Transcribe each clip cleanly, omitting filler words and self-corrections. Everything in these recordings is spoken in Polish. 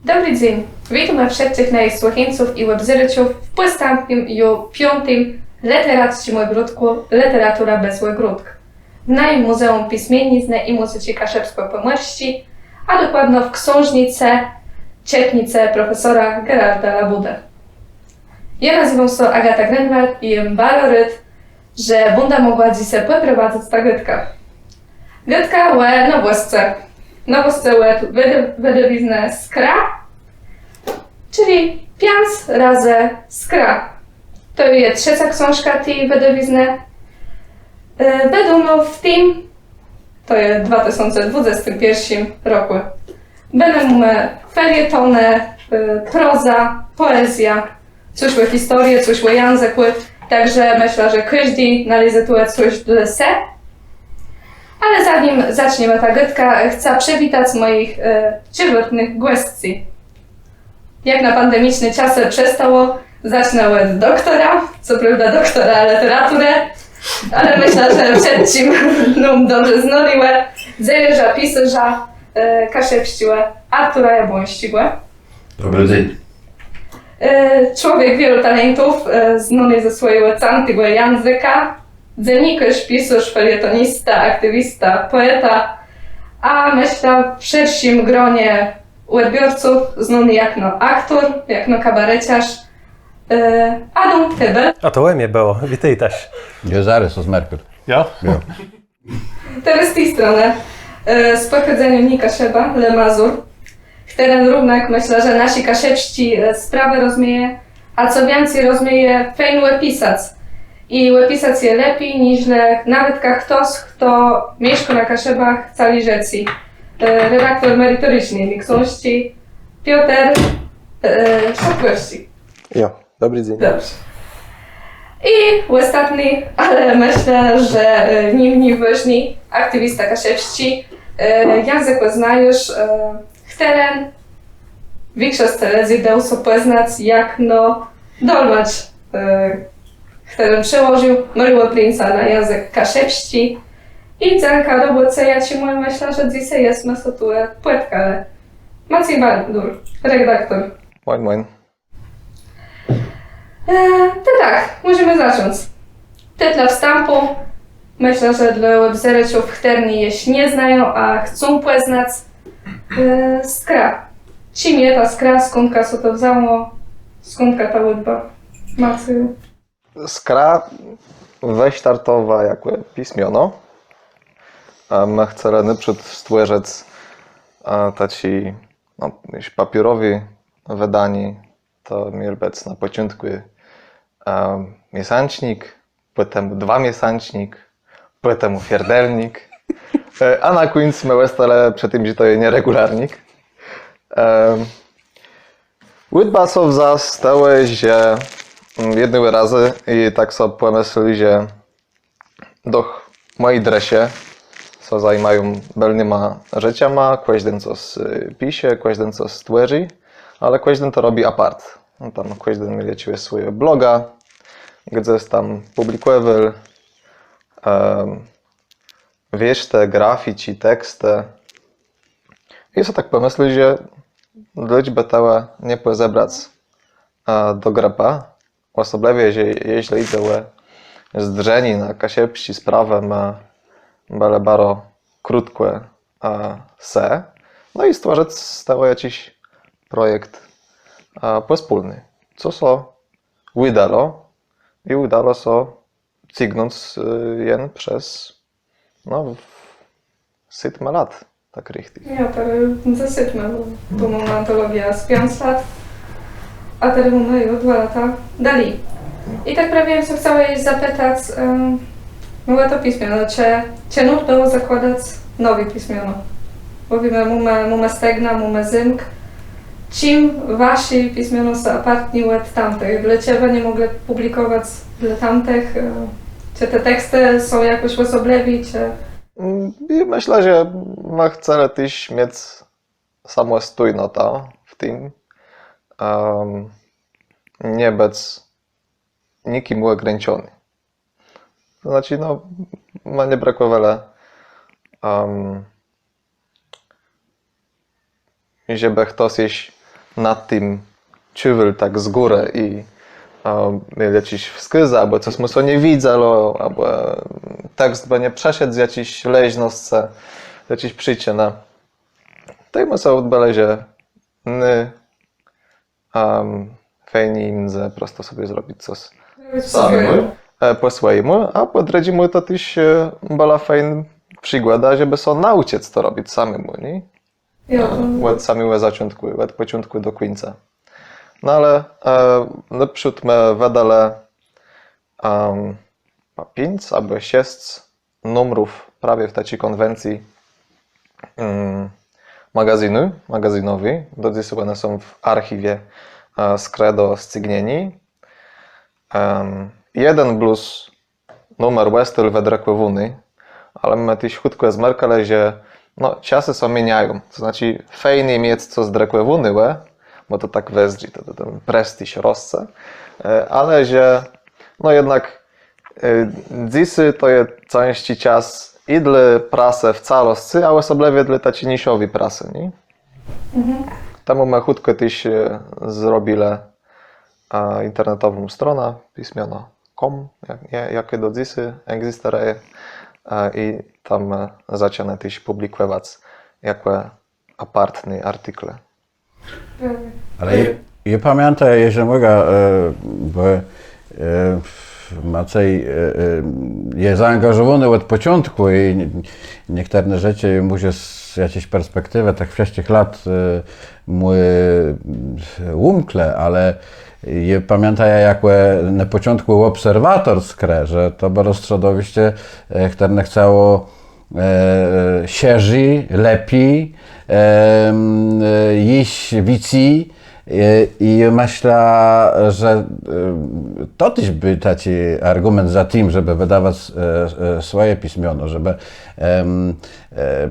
Dobry dzień. Witam wszystkich moich słuchaczy i webzyryczów w postępnym i piątym literackim ogródku Literatura bez ogródka w naszym Muzeum Pismienizny i Muzyki Kaszebsko-Pomorskiej, a dokładnie w książnicy Czytnicy profesora Gerarda Labudy. Ja nazywam się Agata Grünwald i jestem bardzo rad, że będę mogła dzisiaj poprowadzić tę grytkę. Grytka łe nowości wydawiznę Skra, czyli 5 razy Skra. To jest trzecia książka tej wydawizny. Będą w tym, to jest 2021 roku. Będą felietony, proza, poezja, coś o historii, coś o języku. Także myślę, że każdy znajdzie tu coś dla siebie. Ale zanim zaczniemy tę grytkę, chcę przywitać moich czwartych gości. Jak na pandemiczne czasy przestało, zacznę od doktora, co prawda doktora literatury, ale myślę, że przed czym nam dobrze znaliłe, dziejarza, pisarza, kaszepściłe Artura Jabłońskiego. Dobry dzień. Człowiek wielu talentów, znany ze swojego cantego języka, dziennikarz, pisarz, felietonista, aktywista, poeta, a myślę w szerszym gronie odbiorców znany jak aktor, jak kabareciarz, Adam Tybel. A to mnie było, witaj też. Ja zaraz z Merkel. Ja? Ja. Teraz z tej strony, z pochodzenia Nika Szeba, Le Mazur, który również myślę, że nasi kaszepści sprawy rozumieje, a co więcej rozumieje, fajnie pisać. I pisać je lepiej niż nawet ktoś, kto mieszka na Kaszebach całej rzeczy. Redaktor merytoryczny książki Piotr Szapkowski. Ja, dobry dzień. Dobrze. I ostatni, ale myślę, że nie ważny, aktywista kaszebści, język znajesz, który większość telewizji dał się poznać jak dolmacz, który przełożył Maryła Princa na język kaszebści. I dzięka robocie, ja ci mówię, myślę, że dzisiaj jest tu płytka, ale Maciej Baldur, redaktor. Moin, moin. To tak, możemy zacząć. Tytuł wstępu. Myślę, że dla webzeryczów, którzy jeśli nie znają, a chcą poznać Skra. Czym jest ta Skra, skąd się to wzało, skąd ta łudba? Maciej. Skra wystartowa jako pismiono. My chcemy najpierw stworzyć taci papierowi wydani. To miał być na początku miesięcznik, potem 2-miesięcznik, potem fierdelnik, a na końcu my stale przy tym, że to jest nieregularnik. Łudba są zastały, że jednego razy i tak sobie pomyśleli, że do mojej dresie co zajmują belnyma rzeciama, każdy coś pisze, każdy coś stworzy, ale każdy to robi apart. Tam każdy mieli swojego bloga, gdzie tam publikował wierzte, grafici, teksty. I so tak pomyśleli, że ludzie by to nie zebrać do grapa. Osobliwie, że jeśli idzie zdrzeni na kaszepści sprawę, ale bardzo krótkie se. No i stworzyć stało jakiś projekt pospólny. Co się udało się cygnąć jen przez 7 lat, tak richtig. Ja to zasypmy, bo mam antologia z 5 lat, a teraz mamy 2 lata dali. I tak prawie co chciała jej zapytać, mówię to pismiono, czy nut było zakładać nowe pismiono? Mówimy, mamy stegna, mamy zymk. Czym wasi pismiono są apartni od tamtych? Dlaczego nie mogli publikować dla tamtych? Czy te teksty są jakoś osobliwi, czy... Myślę, że my chcemy też mieć samostojnota w tym. Nie być nikim ograniczony. To znaczy, ma nie brakowało, żeby ktoś nad tym czuwał tak z góry i miał jakieś wskazy, albo coś mu się nie widziało, albo tekst by nie przeszedł z jakiejś leźności, z jakiejś przyczyny. To i mu się odbyło, że nie fajnie im prosto sobie zrobić coś po swojemu, a po drugiemu to też była fajna przygoda, żeby się nauczyć to robić samemu, nie? Od samego początku do końca. No ale naprzód my wydali 5 albo 6 numerów prawie w takiej konwencji magazynowej. Do dziś one są w archiwie Skredo Scygnieni. Jeden plus numer Westel wedrekłewuny, ale my też chutko zmerkali, że no, czasy się zmieniają. To znaczy fajnie mieć co zdrekłewuny, bo to tak wezdzie, to ten prestiż rośnie, ale że no jednak dziś to jest części czas i dla prasy w całości, a osobliwie dla takiej niszowej prasy, nie? Temu my chutko też zrobili internetową stronę pismiono.com, jakie do dziś egzystuje, i tam zaczęto też publikować jakieś apartne artykle. Ale ja pamiętam, że mogę, bo Maciej jest zaangażowany od początku i niektóre rzeczy może z jakiejś perspektywy tak wcześniej lat mu umkle, ale ja pamiętam jak na początku obserwator skrę, że to było środowisko, które chciało sierzy, lepiej, iść więcej. I myślę, że to też był taki argument za tym, żeby wydawać swoje pismiono, żeby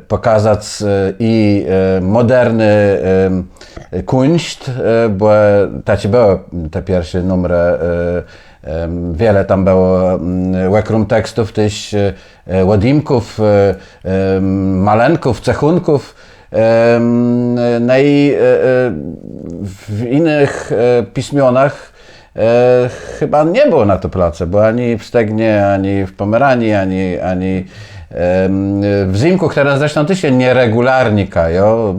pokazać i moderny kunszt, bo takie były te pierwsze numery, wiele tam było łekrum tekstów, też łodimków, malenków, cechunków. No i w innych pismionach chyba nie było na to pracy, bo ani w Stegnie, ani w Pomeranii, ani w Zimku, które zresztą też się nieregularnie kają,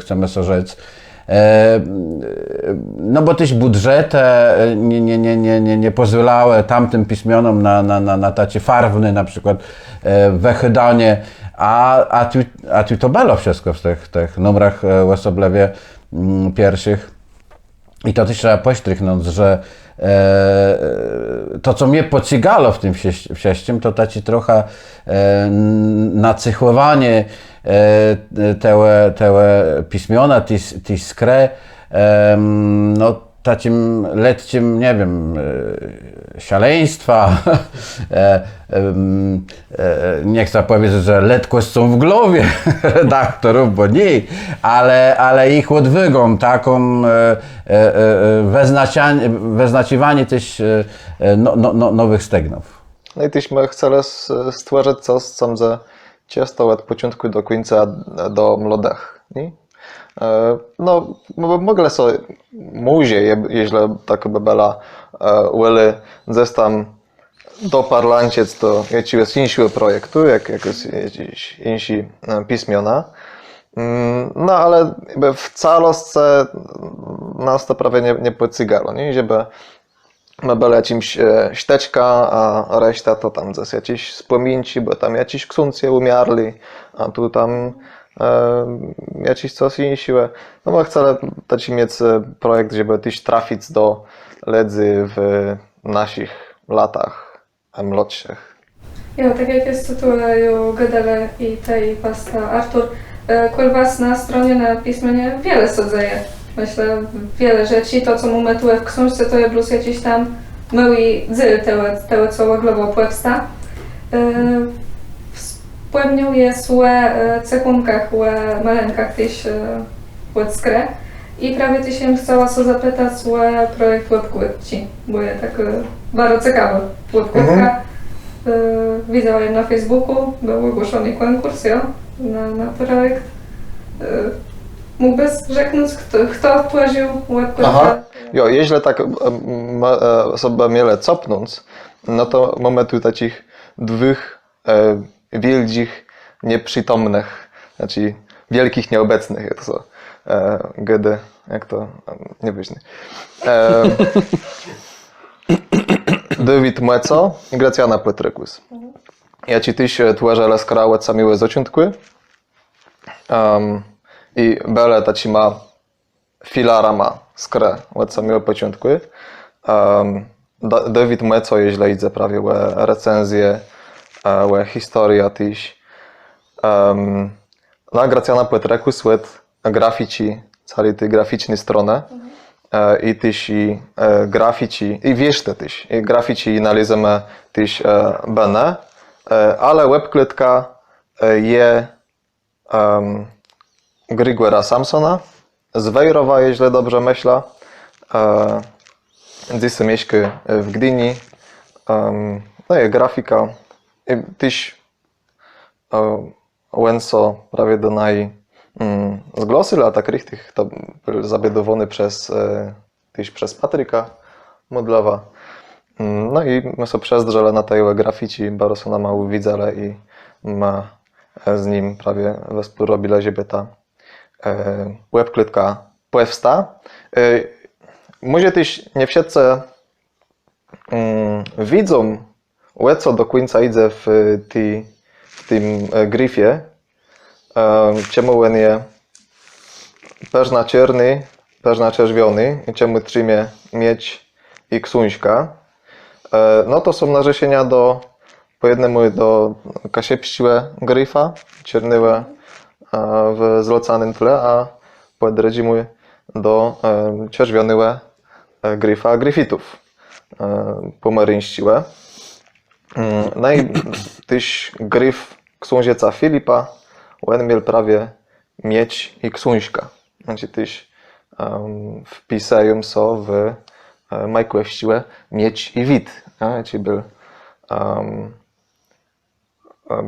chcemy sobie rzec. No bo też budżety nie pozwalały tamtym pismionom na takie farwne na przykład wehydanie, a tu to było wszystko w tych numerach osobliwie pierwszych. I to też trzeba podkreślić, że to, co mnie pocygało w tym wszystkim, to takie trochę nacechowanie te pismiona, te skre, no takim letnim, nie wiem, szaleństwa, nie chcę powiedzieć, że letkość są w głowie redaktorów, bo nie, ale ich odwygą, taką wyznaczowanie też nowych stegnów. No i też my chcemy stworzyć coś, co będzie często od początku do końca do młodych, nie? No, mogę sobie, jeśli tak by była, ueli zestam do parlanciec do jakiegoś innego projektu, jakieś inne pismiona. No, ale w całości nas to prawie nie pocygało, nie? Żeby my byli jakimś ścieczka, a reszta to tam jest jakieś wspominci, bo tam jakieś ksiądzy umierli, a tu tam jakieś coś innego. No bo chcę taki mieć projekt, żeby też trafić do ludzi w naszych latach młodszych. Jo, tak jak jest tytuł gadale i tej pasta Artur, kol was na stronie na pismenie wiele sadzieje. Myślę, wiele rzeczy, to co mu metuje w książce, to jest plus jakieś tam mały dzyl, tego co łaglowo płewsta. Wspomniał jest o cechunkach, o malenkach też od skre. I prawie ty się chciała zapytać o projekt webkłydci, bo jest tak bardzo ciekawy webkłydka. Widziałem na Facebooku, był ogłoszony konkurs na projekt. Mógłbyś rzeknąć, kto tworzył łebpłytkę? Aha. Jo, jeśli tak sobie miele copnąć, no to mamy tu takich dwóch wielkich nieprzytomnych, znaczy wielkich nieobecnych, jak to są gdy, jak to, niewyżny. Dawid Meco i Gracjana Pletrykus. Ja ci tyś tłumaczę skrałe samiłe zaczątki. I bele taci ma filarama skre od samego początku. Dawid Meco, jeśli idzie prawie recenzje, historia tyś. Na Gracjana Pletrykus od grafici, całej tej graficznej strony. I tyś i grafici, i wiesz te tyś, i grafici nalizujemy tyś bene, ale webklitka je Grigora Samsona z Wejrowa, jeśli dobrze myślę. Dziś mieszka w Gdyni. No i grafika. I tyś Łęco prawie do zgłosili, a tak richtig to był zabiedowany przez Patryka Modlowa. No i my sobie przezdrzeli na tej grafici, bardzo nam mało widzele i ma z nim prawie współrobili, żeby ta webklitka powsta. Może też nie wszyscy widzą, co do końca idzie w tym gryfie. Czemu on jest peżna czerny, peżna czerwiony i czemu trzymie mieć i ksuńska. No to są narzeczenia po jednemu do kasiepściłe gryfa, czernyłe w zlocanym tle, a po drugiemu do czerwionyłe gryfa gryfitów, pomaryńściłe. No i też gryf ksądzieca Filipa, on miał prawie mieć i ksuńska. Znaczy też wpisają so w majkłeściłe mieć i wid. Czyli był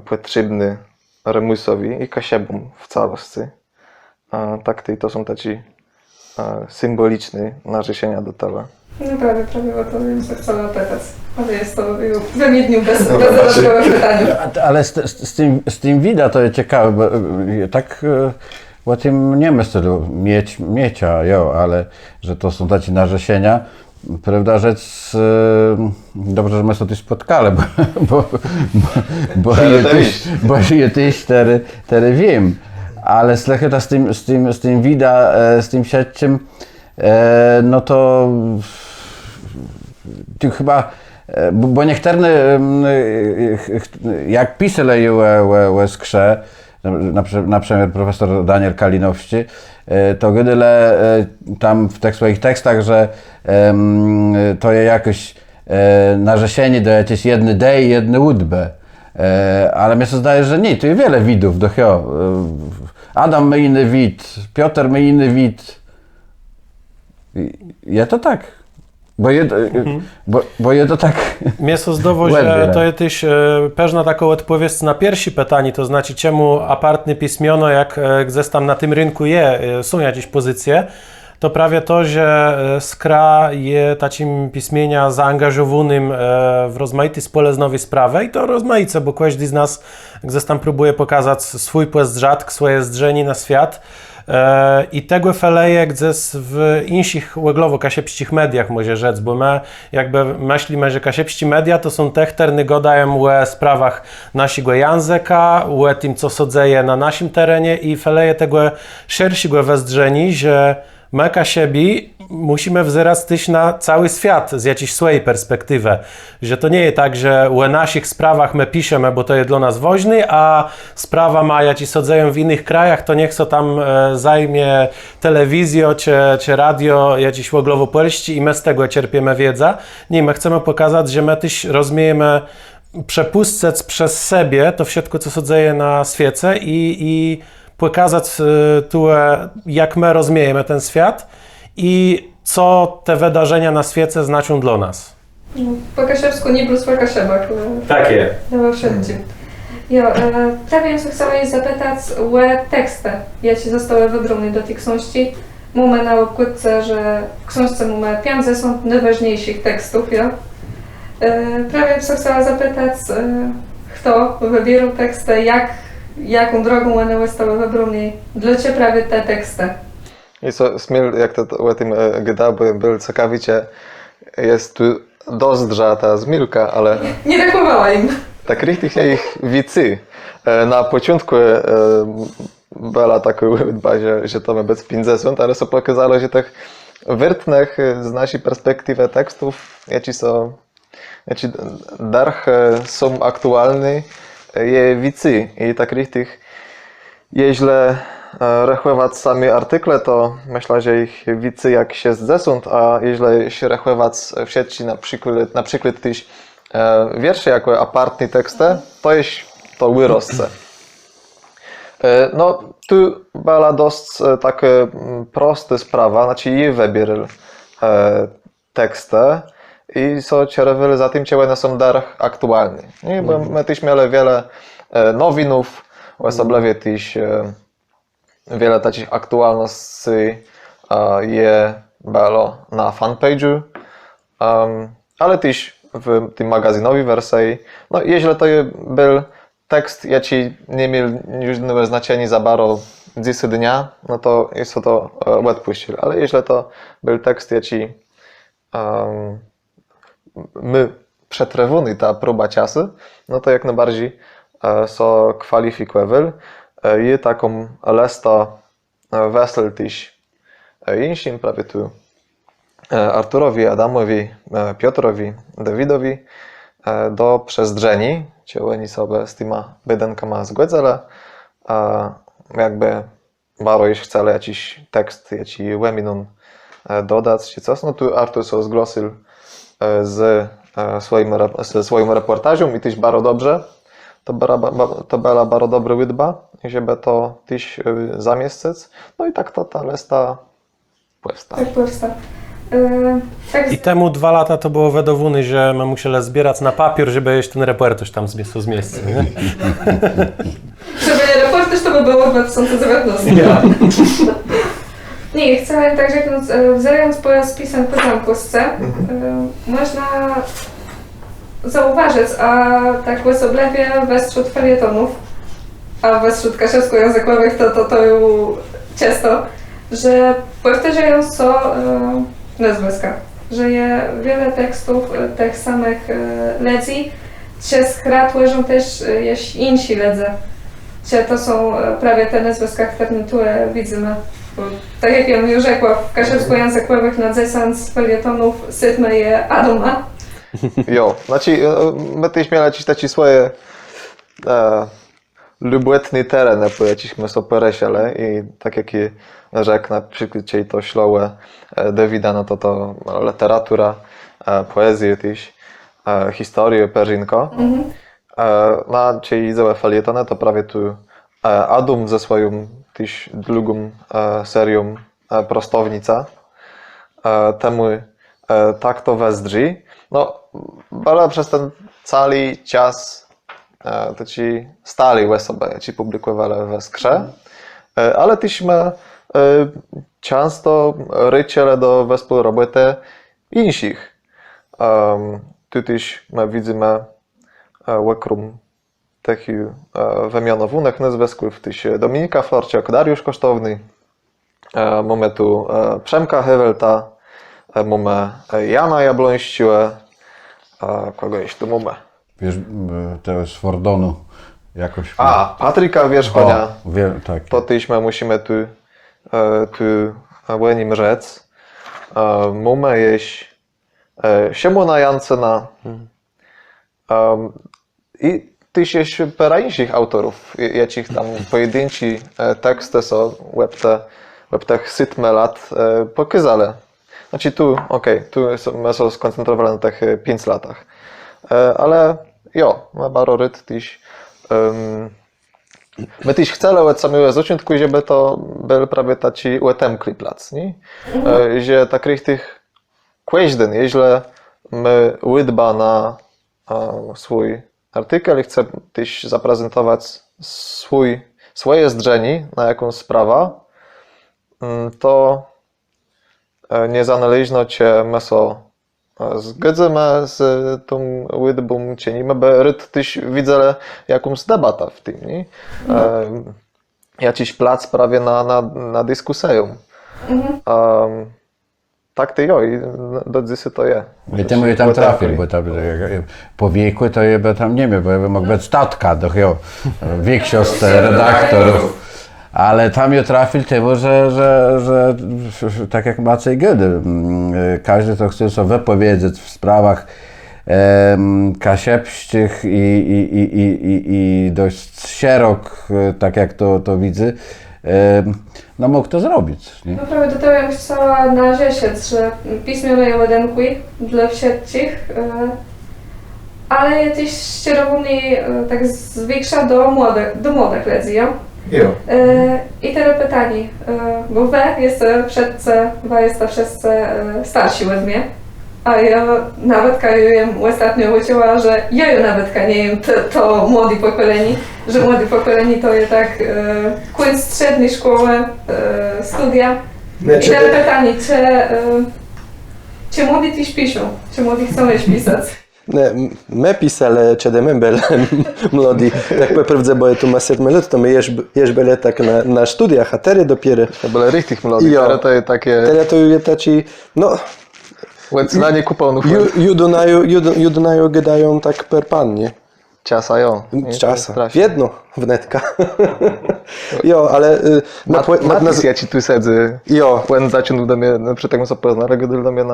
potrzebny remusowi i kasiebom w całości. Tak to są takie symboliczne narzeczenia do tego. No prawie o to bym się chciała pytać. Ale jest to we Miedniu bez dodatkowe pytanie. Ale z tym widać to jest ciekawe, bo tak o tym nie myślę, miecia, jo, ale że to są takie narzeczenia. Prawda rzecz, dobrze, że my się tu spotkali, bo je też teraz wiem. Ale slechyta z tym wida, z tym siedźciem, no to tu chyba, bo niektóre, jak pisali o skrze, na przykład profesor Daniel Kalinowski, to gdyle tam w tych swoich tekstach, że to jest jakoś narzeczenie do jakiejś jednej dej, jednej łudby. Ale mnie się zdaje, że nie, tu jest wiele widów. Adam ma inny wid, Piotr ma inny wid. Ja to tak. Bo je to tak. Mnie się zdało, że to jest też pewna taką odpowiedź na pierwsze pytanie, to znaczy czemu apartne pismiono, jak gdzieś tam na tym rynku są jakieś pozycje, to prawie to, że skra jest takim pismienia zaangażowanym w rozmaite spoleznowe sprawy i to rozmaice, bo każdy z nas gdzieś tam próbuje pokazać swój płes rzadk, swoje zdrzenie na świat. I tego feleje gdzieś w innych łeglowo kasiepścich mediach może rzec, bo my jakby myślimy, że kasiepści media to są te, które gadają o sprawach naszego języka, o tym, co się dzieje na naszym terenie i feleje tego szerszego wzdrzeni, że my siebie musimy wzerać też na cały świat z jakiejś swojej perspektywy. Że to nie jest tak, że o naszych sprawach my piszemy, bo to jest dla nas ważne, a sprawa ma jakiś sodzeją w innych krajach, to niech so tam zajmie telewizja czy radio jakiś łoglowo polści i my z tego cierpiemy wiedzę. Nie, my chcemy pokazać, że my też rozumiemy przepustec przez siebie to wszystko, co się dzieje na świecie i pokazać tu, jak my rozumiemy ten świat i co te wydarzenia na świecie znaczą dla nas. Po kasiewsku nie brus, po kasiebak. Takie. No wszędzie. Jo, prawie się chciałam zapytać o teksty, jakie zostały wybrane do tej książki. Mamy na okładce, że w książce mamy 50 najważniejszych tekstów, jo. Prawie się chciałam zapytać, kto wybierał teksty, jaką drogą one zostały wybrane, dla Ciebie prawie te teksty. I co smiel, jak to o tym gadałby, był ciekawicie, jest tu dozdrza ta zmilka, ale Nie takowała im. tak richtig ich wicy. Na początku była taka chyba, że to ma być 50, ale się pokazało, że tych wyrtnych z naszej perspektywy tekstów, jakie darch są aktualne, je wicy. I tak richtig, jeśli rechować sami artykle, to myślę, że ich wicy jak się zesąd, a jeśli się rechować w sieci na przykład tyś wiersze jako apartny teksty, to jest to wyrosce. No, tu była dość taka prosta sprawa, znaczy je wybierali teksty i są cierowali za tym, czy one są darch aktualne. I bo my też mieli wiele nowinów, osobliwie też wiele takich aktualności je było na fanpage'u, ale też w tym magazynowej wersji. No, jeśli to był tekst, jaki nie miał już znaczenia za bardzo 10 dnia, no to jest to odpuścili. Ale jeśli to był tekst, jaki my przetrwali ta próba czasu, no to jak najbardziej są kwalifikowali. I taką listę wesel też innym, prawie tu Arturowi, Adamowi, Piotrowi, Dawidowi do przestrzeni, czy oni sobie z tyma bydenkama zgodzili, a jakby bardzo już chcieli jakiś tekst, jakiś weminum dodać, czy coś, no tu Artur się zgłosił z swoim reportażem i też bardzo dobrze. To była bardzo dobra łydba, żeby to też zamieścić. No i tak to ta lista powstała. Tak powstał. Tak, I temu 2 lata to było wedowuny, że my musieli zbierać na papier, żeby jeść ten reportaż tam zmieścić, nie? żeby reportaż to by było 2019. Nie, chcę tak rzeknąć, wzorając po spisach po zamkówce, można zauważyć, a tak osobliwie wśród felietonów, a wśród kaszewsko-językowych to już często, że powtarzają się nazwiska, że je wiele tekstów tych samych lekcji, przez krat leżą też jest inni ledzy. Czy to są prawie te nazwiska, które tu widzimy. Bo, tak jak ja już rzekła, w kaszewsko-językowych na desant felietonów sytmy je Adama. Jo, znaczy my też mieli jakieś takie swoje lubetny teren, po jakichśmy sobie poresiali i tak jak rzekł na przykład, czyli to ślołe Davida, no to literatura, poezja też, historia Perzynko. No, czyli całe felietony, to prawie tu Adam ze swoją też drugą serią Prostownica. Temu tak to wezdrzy. No, ale przez ten cały czas to ci stali we sobie, ci publikowali we skrze, ale tyśmy często ryczyli do współroboty innych. Tu też widzimy okrum takich wymianowanych nazwisków, też Dominika Florciak, Dariusz Kosztowny, mamy tu Przemka Hewelta, mamy Jana Jablońściłę, kogo jeszcze tu mamy? Wiesz, to z Fordonu jakoś... Patryka Wierzchonia. Tak. To tyśmy musimy tu o nim rzec. Mamy jeść Siemona Jancyna i też jest para innych autorów, jakich tam pojedynczy teksty są w tych 7 lat pokazali. Znaczy tu, tu my są skoncentrowani na tych 5 latach. Ale jo, ma bardzo ryt też. My też chcemy od samego początku, żeby to był prawie taki utemkli plac, nie? Że tak richtig kłeźden, jeśli my łydba na swój artykuł i chcę też zaprezentować swoje zdrzenie na jakąś sprawę, to niezależnie czy my się zgadzamy z tą liczbą czy nie, bo ryd też widzę jakąś debatę w tym, nie? Jakiś plac prawie na dyskusję. Tak to jo, i do dzisiaj to je. I ty mój tam trafil, bo tam po wieku to jeby tam nie wiem, bo jeby mógł być tatka, doch jo, wiek siostr, redaktorów. Ale tam je trafil temu, że tak jak Maciej Gedy, każdy to chce sobie wypowiedzieć w sprawach kasiepszczych i dość szerok, tak jak to widzę, no mógł to zrobić. Nie? No prawie do tego ja bym chciała narzekać, że pismiano je ładenkuj dla wszystkich, ale ja też szczerownie tak zwiększa do młodych ludzi, ja? Jo. I teraz pytanie, bo wy jesteście wszyscy starsi od mnie, a ja nawet jem ostatnio uczyła, że ja nawet nie jem to młode pokolenie, że młode pokolenie to jest tak końc średniej szkoły, studia. I teraz pytanie, czy młodzi też piszą, czy młodzi chcą już pisać? My pisali, czy my byli młodzi, tak naprawdę, bo tu ma 7 lat, to my już byli tak na studiach, a teraz dopiero. To były richtig młodzi, teraz to jest takie... Teraz to jest taki, no... Łecynanie kuponów. Judunają gadają tak per pan, nie? Czasa, jo. Czasa. Jedno wnetka. Jo, ale... Matis, ja ci tu siedzę. Jo. When zaczął do mnie, przy tego co poznali, gadali do mnie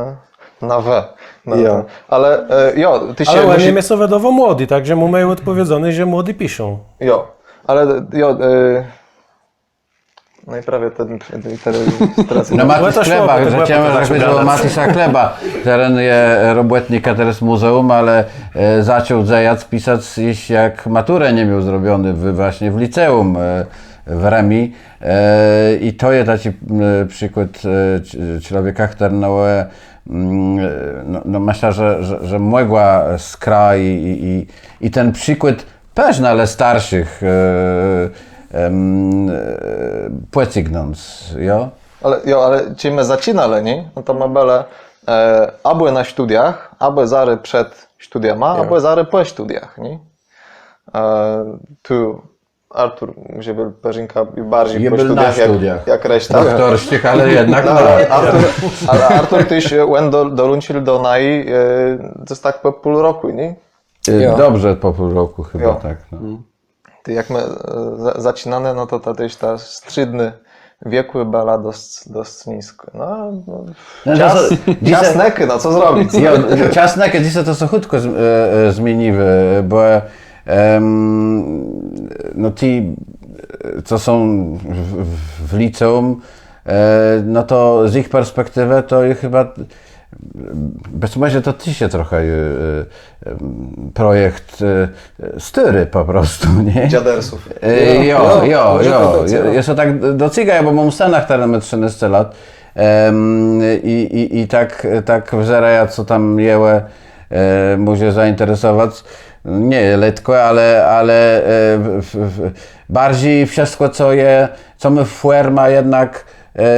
na W. Jo. Ale jo, ty się... Ale ładnie jest wiadomo młody, także mu mają odpowiedziane, że młody piszą. Jo, ale jo... No i prawie ten stracę. No Matis Kleba, że chciałem zapytać o Matisa Kleba, teren je robotnika teraz muzeum, ale zaczął zajac pisać iść jak maturę nie miał zrobiony właśnie w liceum w Remi. I to jest taki przykład człowieka, który no myślę, że mogła z kraju i ten przykład też ale starszych płecignąc, jo? Ale czy my zaczynali, nie? No to my byli albo na studiach, albo zary przed studiami, albo zary po studiach, nie? Tu Artur, że był Perzynka bardziej po studiach jak reszta. Doktorskich, ale jednak ale Artur też dołączył do NAI, to jest tak po pół roku, nie? Dobrze, po pół roku chyba, tak. No. Jak my zaczynamy, no to też ta stridny wieku była dość nisko. Ciasneky, no co zrobić? Ciasneky dzisiaj to są chutko zmieniły, bo no ci, co są w liceum, no to z ich perspektywy to chyba bez myśli to ty się trochę projekt styry po prostu, nie? Dziadersów. Jo. Jest to tak docygaj, bo mam w Stanach teraz 13 lat i tak wzera, co tam jełe może zainteresować. Nie letko, ale bardziej wszystko, co my w Fuerma jednak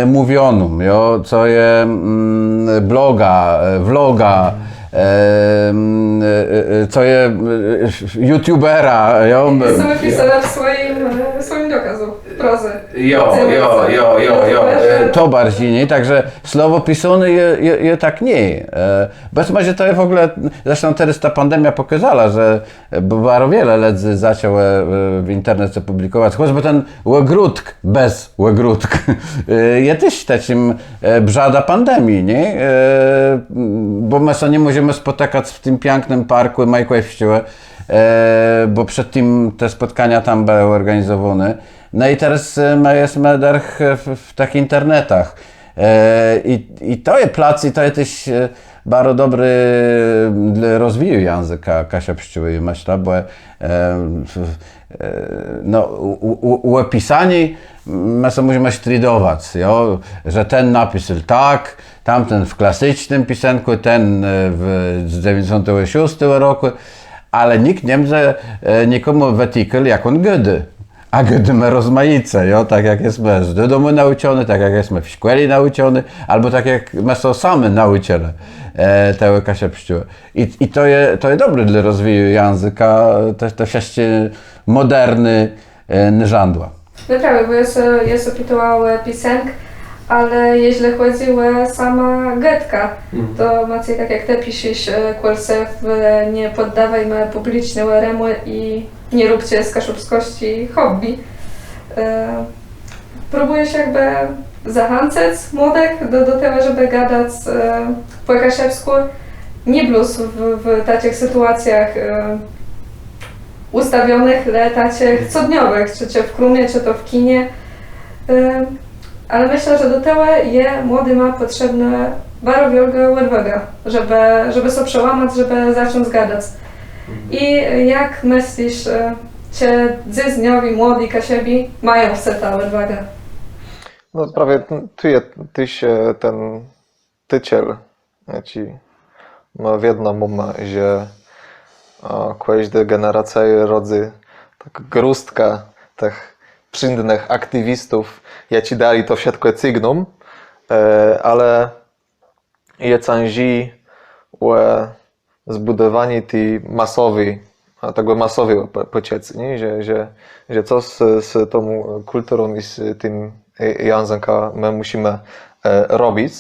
mówiono, jo, co je bloga, vloga, co je youtubera, jo. Co wypisane w swoim dokazu, prozy. Jo. To bardziej, nie? Także słowo pisane je tak nie. Bez może to jest w ogóle, zresztą teraz ta pandemia pokazała, że bardzo wiele ludzi zaczęło w internecie publikować, choćby ten łegródk bez łegródk. jest też takim brzada pandemii, nie? Bo my się nie możemy spotykać w tym pięknym parku Majkłewściu, bo przed tym te spotkania tam były organizowane. No i teraz jesteśmy w takich internetach. I to jest plac, i to jest też bardzo dobry dla rozwoju języka kasiapszczyły, myślę, bo no, u opisania my sobie musimy stridować, że ten napisał tak, tamten w klasycznym pisanku, ten z 96 roku, ale nikt nie może nikomu wetykel, jak on gdy. A gdy my rozmaice, jo? Tak jak jesteśmy z domu nauczony, tak jak jesteśmy w szkole nauczony, albo tak jak my są sami nauczyli tego kasiepszczua. I to jest dobre dla rozwoju języka, te wszystkie moderny żandła. No prawie, bo ja zapytałam pisank, ale jeśli chodzi o sama getka, to macie tak jak ty piszesz, kurse, nie poddawajmy publicznie remu i nie róbcie z kaszubskości hobby. Próbuję się jakby zachęcać młodych do tego, żeby gadać po kasiewsku, nie plus w takich sytuacjach ustawionych, ale takich codniowych, czy w klubie, czy to w kinie. Ale myślę, że do tego młody ma potrzebne bardzo wielkiego odwagi, żeby się przełamać, żeby zacząć gadać. I jak myślisz, czy dziecniowi, młodzi kasiebi mają w sobie tę odwagę? No prawie tyś ten tyciel ci ma w jedną mumę, że każda generacja rodzi tak grustka tych przyndnych aktywistów, ja ci dali to wszystko cygnum, ale jest cenzi zbudowanie tej masowej, tego masowego pociecy, że co z tą kulturą i z tym językiem my musimy robić.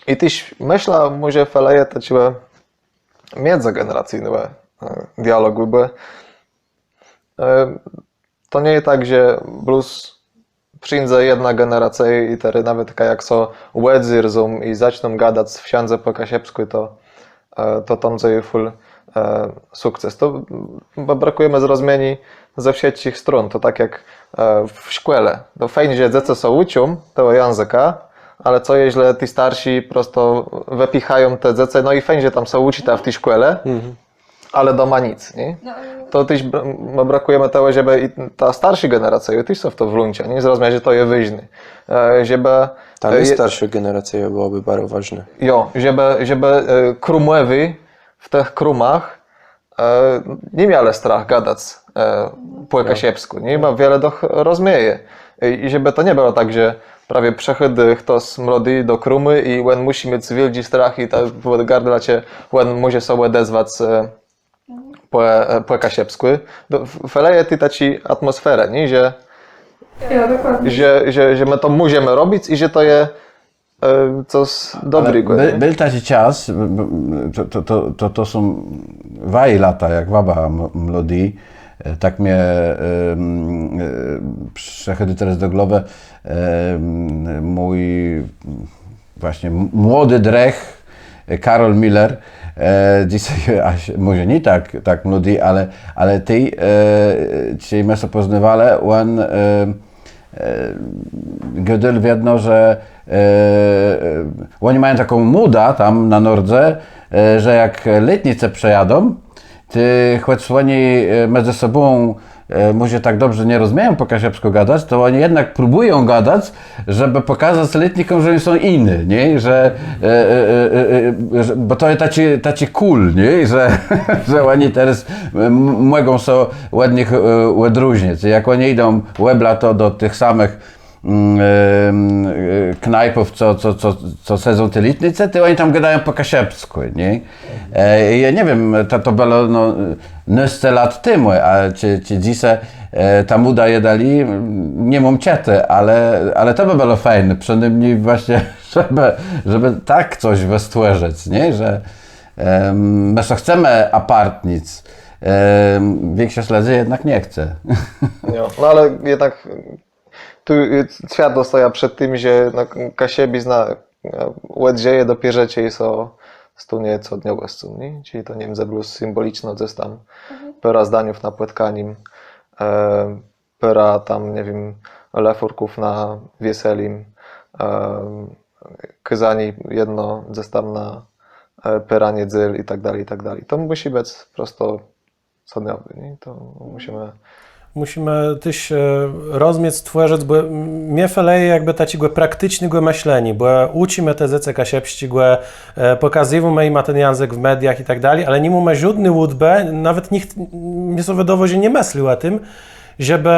I też myślę, może faleje to ciebie międzygeneracyjny dialog, bo to nie jest tak, że plus przyjdzie jedna generacja i teraz nawet jak są łedzy rdzą i zaczną gadać w księdze po kasiepsku, to tam zajmuje full sukces. To brakujemy zrozumienia ze wszystkich stron. To tak jak w szkole. To fajnie, że dzieci są uczą tego języka, ale co jeśli ci starsi prosto wypichają te dzieci, no i fajnie, że tam są uczyta w tej szkole, ale doma nic, nie? To też brakujemy tego, żeby i ta starsza generacja też są w to włączeni, nie zrozumieć, że to jest ważne. Żeby tam i starsza generacja byłoby bardzo ważne. Jo, żeby krumowi w tych krumach nie mieli strach gadać po kasiepsku, nie? Bo wiele doch rozumieje. I żeby to nie było tak, że prawie przechody ktoś młody do krumy i on musi mieć wielki strach i tak w gardlacie on może sobie odezwać po kasiepsku. Feleje ty taci atmosferę, nie? Że Ja, dokładnie. że my to musimy robić i że to jest coś dobrego. Był taki czas, to są waj lata, jak baba młody, tak mnie przechody teraz do głowy mój właśnie młody drech Karol Miller, dzisiaj może nie tak młody, ale ty dzisiaj my się poznawali, on Gödel wiedno, że oni mają taką modę tam na Nordze, że jak letnice przejadą, to choć oni między sobą może tak dobrze nie rozumieją po kasiepsku gadać, to oni jednak próbują gadać, żeby pokazać letnikom, że oni są inni, nie? Bo to jest taci cool, nie? Że oni teraz mogą się ładnych odróżnić. Jak oni idą łebla to do tych samych knajpów, co sezon te litnice, to oni tam gadają po kasiepsku, nie? Ja nie wiem, to było no, 9 lat temu, a czy dzisiaj ta muda je dali, nie mam ciety, ale to by było fajne, przynajmniej właśnie, żeby tak coś wystworzyć, nie? Że my co chcemy apartnic, większość ludzi jednak nie chce. No ale jednak tu świat dostaje przed tym, że Kasiebi zna łedzieje dopierzecie i są stunie co dniowe nie? Czyli to nie wiem, zeblus symboliczno gdzieś tam pera zdaniów na płetkanim, pera tam, nie wiem, lefurków na wieselim, kyzani jedno gdzieś tam na peranie dzyl i tak dalej, i tak dalej. To musi być prosto co dniowy, nie? To musimy Musimy tyś rozmiec tworzec, bo mnie feleje jakby takiego praktycznego myślenia, bo uczymy te zece kasiepści, bo pokazujemy im ten język w mediach i tak dalej, ale nie mamy żadnej łudby, nawet nikt mnie sobie dowozi nie myślił o tym, żeby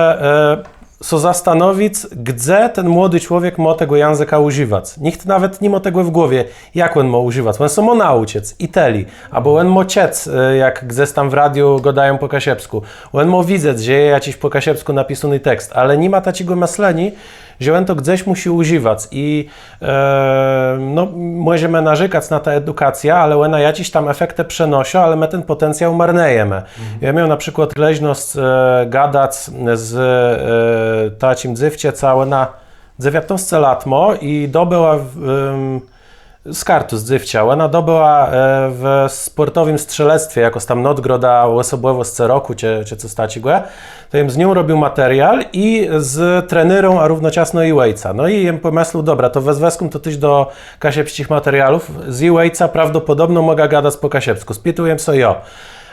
so zastanowić, gdzie ten młody człowiek ma tego języka używać. Nikt nawet nie ma tego w głowie, jak on ma używać. On samo nauczyć i teli, albo on ma ciec, jak gdzieś tam w radiu gadają po kasiepsku. On ma widzieć, że jest jakiś po kasiepsku napisany tekst, ale nie ma takiego myślenia, że on to gdzieś musi używać i no, możemy narzekać na tę edukację, ale ona jakiś tam efekty przenosi, ale my ten potencjał marnujemy. Ja miałem na przykład leźność gadać z takim dziewczę całe na 19 lat i dobyła z kartu z dziewczę. Ona dobyła w sportowym strzelectwie, jakoś tam nadgroda osobowość co roku, czy coś takiego. To jem z nią robił materiał i z trenerą, a równocześnie i Wejca. No i jem pomyślał, dobra, to wezweskum to tyś do kasiepskich materiałów. Z Wejca prawdopodobnie mogę gadać po kasiepsku. Spytuję sobie ja.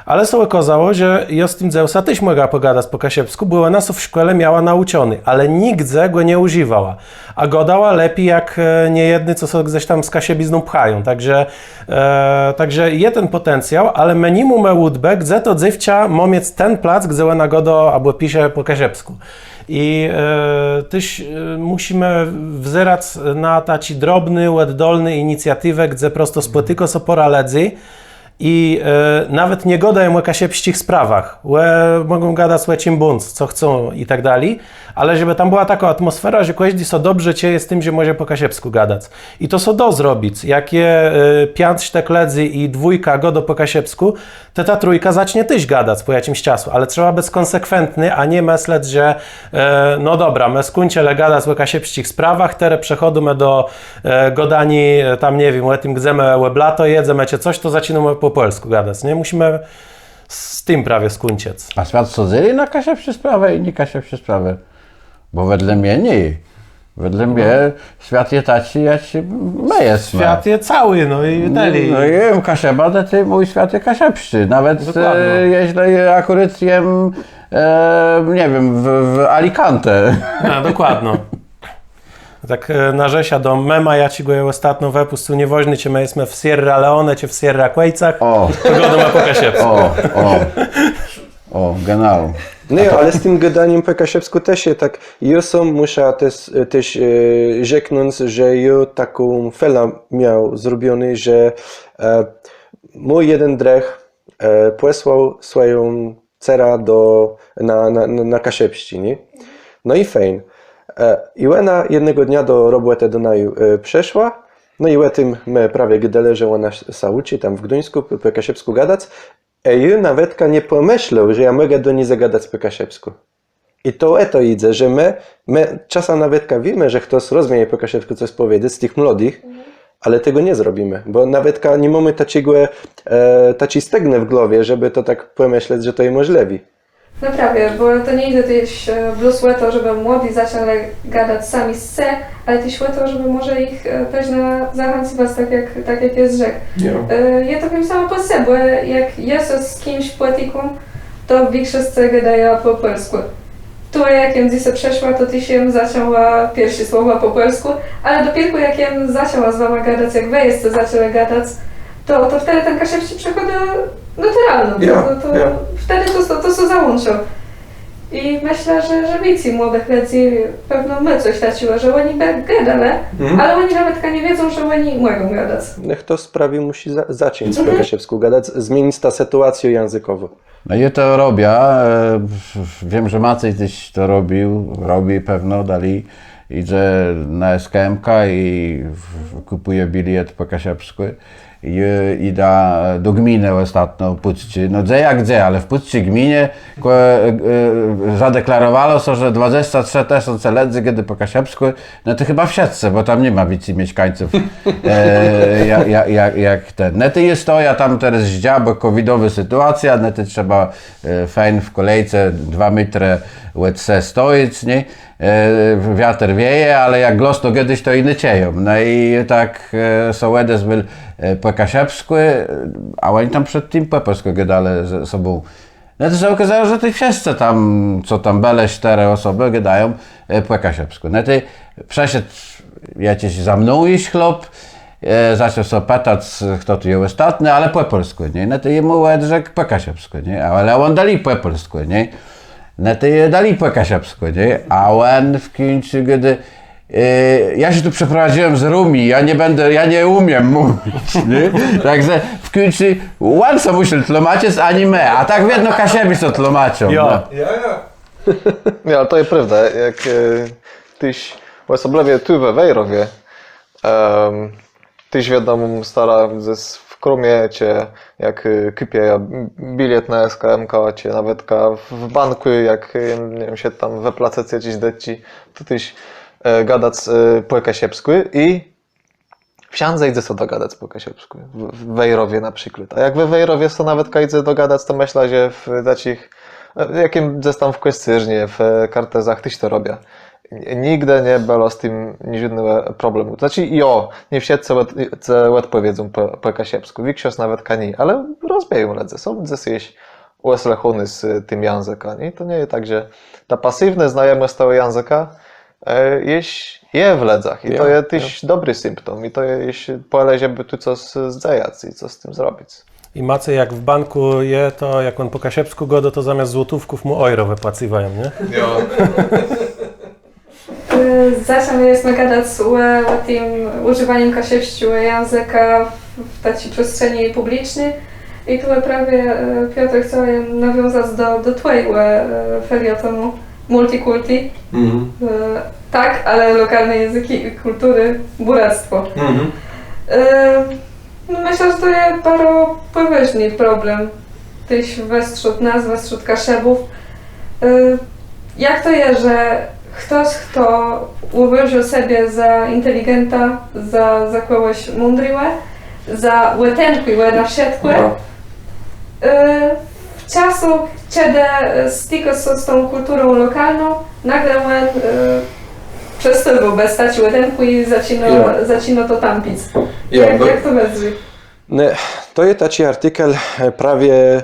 Ale się okazało, że ja z tym Zeusa też mogła pogadać po kasiepsku, bo ona w szkole miała nauczony, ale nigdzie go nie używała. A gadała lepiej jak niejedny, co sobie gdzieś tam z kasiebizną pchają. Także jest ten potencjał, ale my nie mamy łudbę, gdzie to dziewczę ma mieć ten plac, gdzie ona gada albo pisze po kasiepsku. I też musimy wzerać na taki drobny, oddolny inicjatywę, gdzie prosto spotyka się pora ledzy, i nawet nie gadają o kasiepścich sprawach, mogą gadać o czym bądź, co chcą i tak dalej, ale żeby tam była taka atmosfera, że każdy so dobrze dzieje z tym, że może po kasiepsku gadać. I to so do zrobić. Jak je 5 tekledzy i 2 godo po kasiepsku, to ta trójka zacznie też gadać po jakimś czasu, ale trzeba być konsekwentny, a nie myśleć, że no dobra, my skończymy gadać o kasiepścich sprawach, teraz przechodzimy do godani, tam nie wiem, o tym gdzemy łeblato, jedzemy coś, to zaczynamy po polsku gadać, nie? Musimy z tym prawie skończyć. A świat sodzili na kasiepście sprawę i nie kasiepście sprawę? Bo wedle mnie nie. Wedle mnie świat je taci, jak my jesteśmy. Świat jest cały, no i dali. No i jem kasieba, to ty mój świat jest kasiepszczy. Nawet jeśli akurat jem, nie wiem, w Alicante. A, dokładnie. Tak narzesia do mema, ja ci go ostatnio wypustu nie woźny, cię my jesteśmy w Sierra Leone, czy w Sierra Quejcach, to go ma po kasiepsku. O, genau. No ja, ale z tym gadaniem po kasiepsku też jest tak, ja sam muszę też rzeknąć, że ja taką felę miał zrobiony, że mój jeden drech posłał swoją dcera na kasiepści, nie? No i fajn. I ona jednego dnia do roboty do naju przeszła, no i o tym my prawie gdele, że ona się uczy tam w Gdyńsku po kasiepsku gadać, a ja nawet nie pomyślał, że ja mogę do niej zagadać po kasiepsku. I to idzie, że my czasem nawet wiemy, że ktoś rozumie po kasiepsku coś powiedzieć z tych młodych, ale tego nie zrobimy, bo nawet nie mamy takiej stegny w głowie, żeby to tak pomyśleć, że to jest możliwe. No prawie, bo to nie idzie też plus to, żeby młodzi zaczęli gadać sami z C, ale też to, żeby może ich pewnie zachęcić, tak jak jest rzekł. Ja to wiem sama po sobie, bo jak jest z kimś poetyką, to większość gadają po polsku. Tu jak jem dzisiaj przeszła, to też jem zaczęła pierwsze słowa po polsku, ale dopiero jak jem zaczęła z wami gadać, jak wy jeszcze zaczęły gadać, to wtedy ten kasiepści przechodzi naturalnie. Wtedy to się załączył. I myślę, że więcej młodych ludzi pewno my coś takiego, że oni gadali, ale oni nawet nie wiedzą, że oni mogą gadać. Niech to sprawi, musi zacząć po kasiepsku gadać, zmienić ta sytuację językową. No i to robię. Wiem, że Maciej też to robi pewno, dali idzie na SKMK i kupuje bilet po kasiepsku. I do gminy ostatnio Puczci. No gdzie, ale w Puczci gminie zadeklarowano się, że 23 tysiące ludzi kiedy po kasiepsku, no to chyba w siatce, bo tam nie ma więcej mieszkańców jak ten. Nety jest to, ja tam teraz zdzia, bo covidowa sytuacja, nety trzeba fajn w kolejce 2 metry łece stoić, nie? Wiatr wieje, ale jak glos to kiedyś to inny cieją. No i tak Sołedes był po kasiepsku, a oni tam przed tym po polsku gadali ze sobą No to się okazało, że ty wszyscy tam, co tam bele 4 osoby gadają po kasiepsku. No to przeszedł jakiś za mną iść chlop, zaczął sobie pytać, kto tu jest ostatni, ale po polsku, nie? No to jemu rzekł po kasiepsku, nie? Ale on dali po polsku, nie? No to dali po kasiepsku, nie? A on w końcu, gdy ja się tu przeprowadziłem z Rumi, ja nie umiem mówić, nie? Także w końcu on co musiał tłumaczyć, a nie my, a tak jedno Kasiebi co tłumaczą. Jo. No. Nie, ale to jest prawda, jak tyś особливо tu we Wejrowie, tyś wiadomo stara w Krumie, czy jak kupię bilet na SKMK, czy nawet w banku, jak nie wiem, się tam wypłacać jakieś deci, to tyś gadać po kasiepsku i wsiądzę idę sobie dogadać po kasiepsku, w Wejrowie na przykład. A jak we Wejrowie to nawet idę dogadać, to myślę, że w takich, jakim zestam w Kościernie, w kartezach, tyś to robię. Nigdy nie było z tym żadnego problemu. Znaczy, nie wszyscy odpowiedzą po kasiepsku, większość nawet kani, ale rozbieją ledze. Są gdzieś ueslechony z tym języka. To nie jest tak, że ta pasywna znajomość tego języka jest w ledzach i to jest też dobry symptom i to jest pole, żeby tu coś zdziałać i coś z tym zrobić. I Macej jak w banku je, to jak on po kasiepsku godo, to zamiast złotówków mu euro wypłaciwają, nie? Zaczęliśmy gadać o tym używaniem kasiepskiego języka w takiej przestrzeni publicznej i tu prawie Piotr chciał nawiązać do twojego felietonu Multikulti. Tak, ale lokalne języki i kultury, buractwo. Myślę, że to jest bardzo poważny problem. Tyś wśród nas, wśród Kaszebów. Jak to jest, że ktoś, kto uważał sobie za inteligenta, za kogoś mądrego, za łetenkę na wszystko, w czasu, kiedy styka się z tą kulturą lokalną, nagle on przestał stać łetenką i zaczyna to tampić. Jak to będzie? To jest taki artykel prawie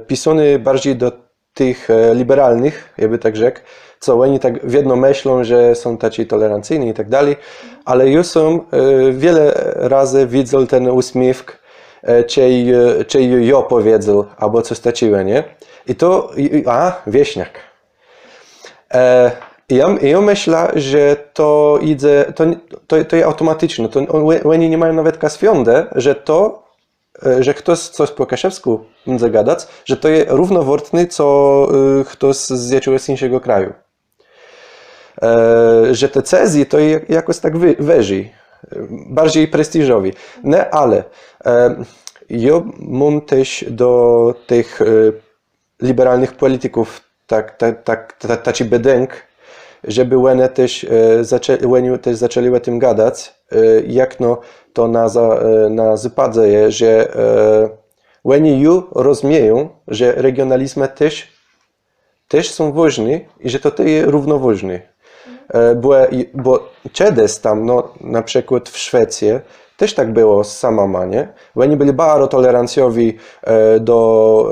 pisany bardziej do tych liberalnych, jakby tak rzekł, co oni tak jedno myślą, że są tacy tolerancyjni i tak dalej, ale już są wiele razy widzą ten uśmiech, czy jo powiedzą, albo coś takiego, nie? I to, wieśniak. Ja myślę, że to idzie, to jest automatyczne, oni nie mają nawet kaswiądę, że ktoś coś po kasiewsku będzie gadać, że to jest równowartny, co ktoś z jakiegoś innego kraju. Że te cezji to jest jakoś tak wyżej, bardziej prestiżowi. No ale ja mam też do tych liberalnych polityków taki bedęk, żeby oni też zaczęli o tym gadać, jak no to na zapadzie jest, że oni już rozumieją, że regionalizmy też są ważne i że to jest równoważne. Bo kiedyś tam, no, na przykład w Szwecji, też tak było z samama, nie? Oni byli bardzo tolerancjowi do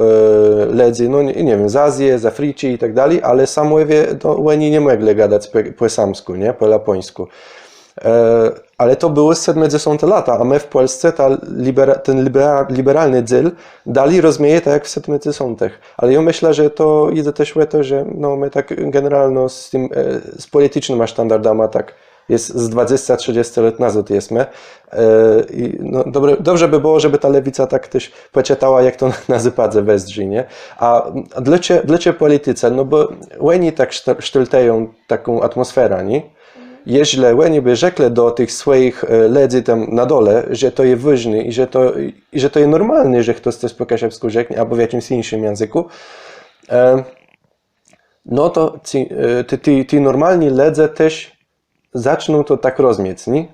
ludzi, no nie wiem, z Azji, z Afryki i tak dalej, ale samowie, oni nie mogli gadać po samsku, nie? Po japońsku. Ale to było 70 lata, a my w Polsce ten liberalny dziel dali rozumieje tak jak w 70. Ale ja myślę, że to idzie też o to, że no, my tak generalnie z politycznymi standardami tak jest z 20-30 lat nazad jesteśmy. I no, dobrze by było, żeby ta lewica tak też poczytała, jak to na zapadzie wesdrzy, nie? A dlaczego polityce? No bo oni tak sztyltają taką atmosferę, nie? Jeśli oni by rzekli do tych swoich ludzi tam na dole, że to jest ważne i że to jest normalne, że ktoś coś po kasiewsku rzeknie albo w jakimś innym języku, no to ci normalni ludzie też zaczną to tak rozumieć, nie?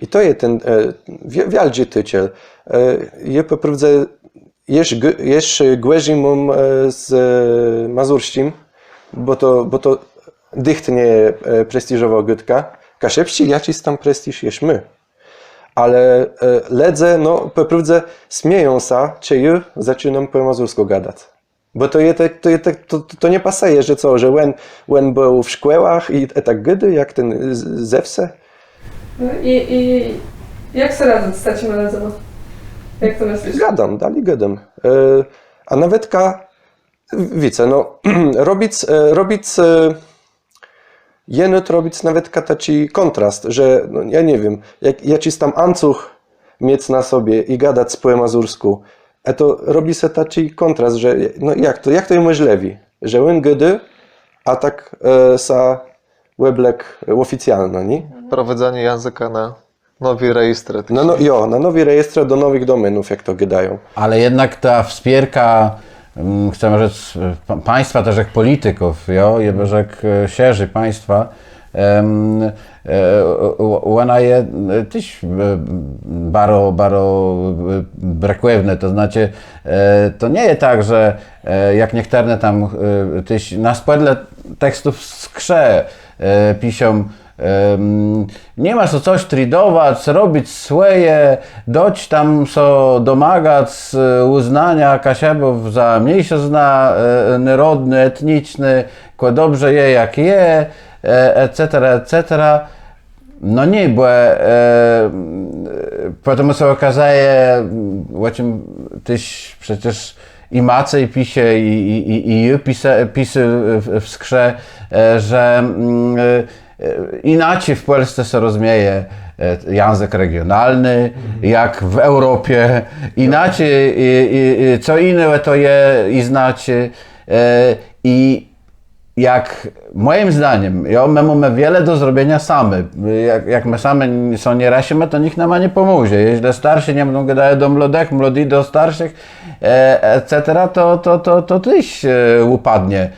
I to jest ten wielki tyciel. Ja po prawdzie jeszcze głębiej mam z Mazurskim, bo to dychtnie prestiżowa gotka. Kasiepści jakiś tam prestiż jest my. Ale ludzie, no po prawdzie śmieją się, czy ja zaczynam po mazursku gadać. Bo to nie pasuje, że co, że when był w szkołach i tak gdy, jak ten zewse? No i jak sobie radzę z takim razem? Jak to myślisz? Gadam. A nawet wiecie, no, robić jenut robić nawet taki kontrast, że, no, ja nie wiem, jak jakiś tam ancuch mieć na sobie i gadać po mazursku, a to robi się taki kontrast, że no jak to jest możliwe, że on gdy, a tak sa weblek oficjalno, nie? Prowadzenie języka na nowy rejestr. Na nowy rejestr do nowych domenów, jak to gadają. Ale jednak ta wspierka, chcemy rzec, państwa też jak polityków, jo, jak sierzy państwa, ona je też baro brakujewne, to znaczy to nie jest tak, że jak niektóre tam tyś na spodle tekstów skrze piszą, nie ma co coś tridować, robić swoje, doć tam so domagać uznania Kasiabów za mniejszość narodny, etniczny, ko dobrze je jak je, etc. No nie, bo potem się okazuje, o czym tyś przecież i Macej pisze, i pisy w skrze, że inaczej w Polsce się rozumie język regionalny, jak w Europie, inaczej, co inne to je i znaczy. I jak moim zdaniem, my mamy wiele do zrobienia sami. Jak my sami są nie rasimy, to nikt nam nie pomoże. Jeśli starsi nie będą gadać do młodych, młodzi do starszych, etc., to tyś upadnie.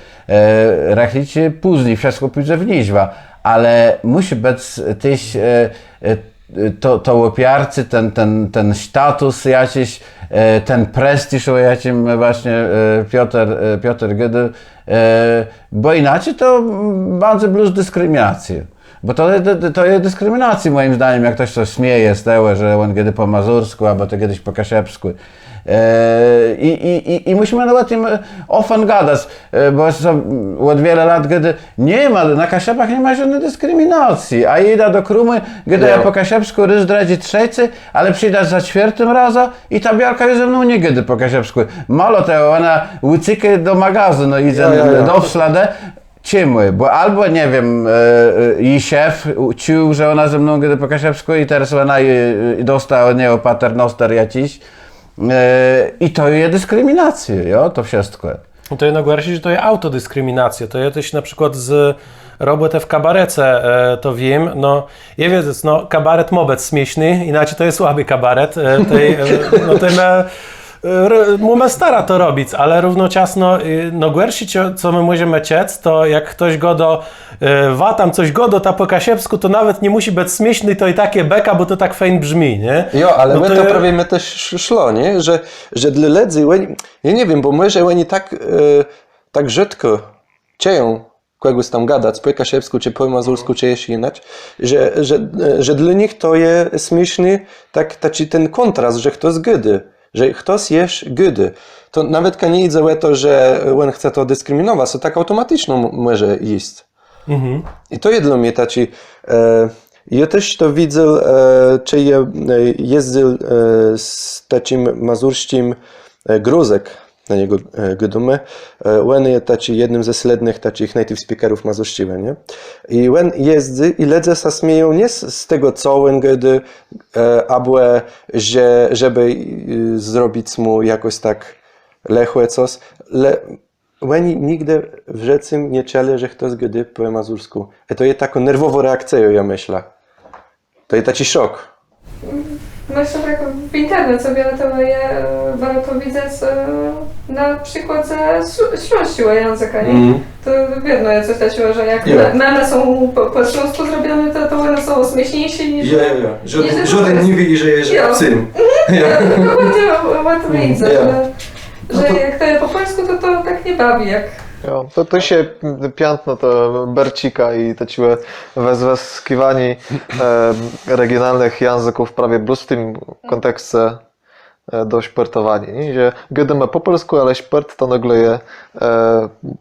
Rachlicie później, wszystko pójdzie w niźwa. Ale musi być też to opiarcy, ten status jakiś, ten prestiż, o jakim właśnie Piotr Gdy, bo inaczej to bardzo plus dyskryminację. Bo to jest dyskryminacja moim zdaniem, jak ktoś coś śmieje z tego, że on kiedy po mazursku, albo to kiedyś po kasiepsku. I musimy o tym often gadać, bo od wiele lat, kiedy nie ma, na Kasiapach nie ma żadnej dyskryminacji, a idę do Krumy, kiedy ja po Kasiapsku ryż dradzi trzeci, ale przyjdę za czwartym razem i ta biarka jest ze mną nie kiedy po Kasiapsku. Mało tego, ona ucieka do magazynu i do wśladę. Czemu? Bo albo, nie wiem, i szef czuł, że ona ze mną gdy po Kasiapsku i teraz ona dostała od niego paternoster jakiś. I to jest dyskryminacja, jo? To wszystko. To jest najgorsze, że to jest autodyskryminacja. To jest na przykład z roboty w kabarece, to wiem, no, ja wiedzę, no, kabaret mobec śmieszny, inaczej to jest słaby kabaret, Muma stara to robić, ale równocześnie no gorsze, co my możemy ciec, to jak ktoś go tam coś godo ta po kasiepsku, to nawet nie musi być śmieszny, to i takie beka, bo to tak fajnie brzmi, nie? Jo, ale no my to prawie my też szło, nie? Że dla ledzy, ja nie wiem, bo może oni tak rzadko cieją kogoś tam gadać po kasiepsku, czy po mazursku, czy jeszcze inaczej, że dla nich to jest śmieszny taki ten kontrast, że ktoś gdy. Że ktoś jest gdy. To nawet nie idzie o to, że on chce to dyskryminować, to tak automatycznie może iść. I to jest dla mnie taki... Ja też to widzę, czy ja jeździł z takim mazurskim Gruzek, na niego gdymy. On jest taki jednym ze slednych takich native speakerów mazurszczywy, nie? I on jeździ i ludzie się śmieją nie z tego, co on gdy, albo żeby zrobić mu jakoś tak lechłe coś, ale oni nigdy w życiu nie czuli, że ktoś gdy po mazursku. I to jest taką nerwową reakcją, ja myślę. To jest taki szok. Myślę, tak w internecie sobie to widzę na przykład ze śląskiego języka, nie? To wiadomo, ja coś takiego, że jak memy są po śląsku zrobione, to one są śmieszniejsze niż... Żaden nie widzi, że jest obcym. Dokładnie widzę, że jak to jest po polsku, to tak nie bawi, jak... Jo, to się piętno to Bercika i to ci wyskiwani regionalnych języków prawie plus w tym kontekście do športování, nie? Že gademe po polsku, ale šport to nagle je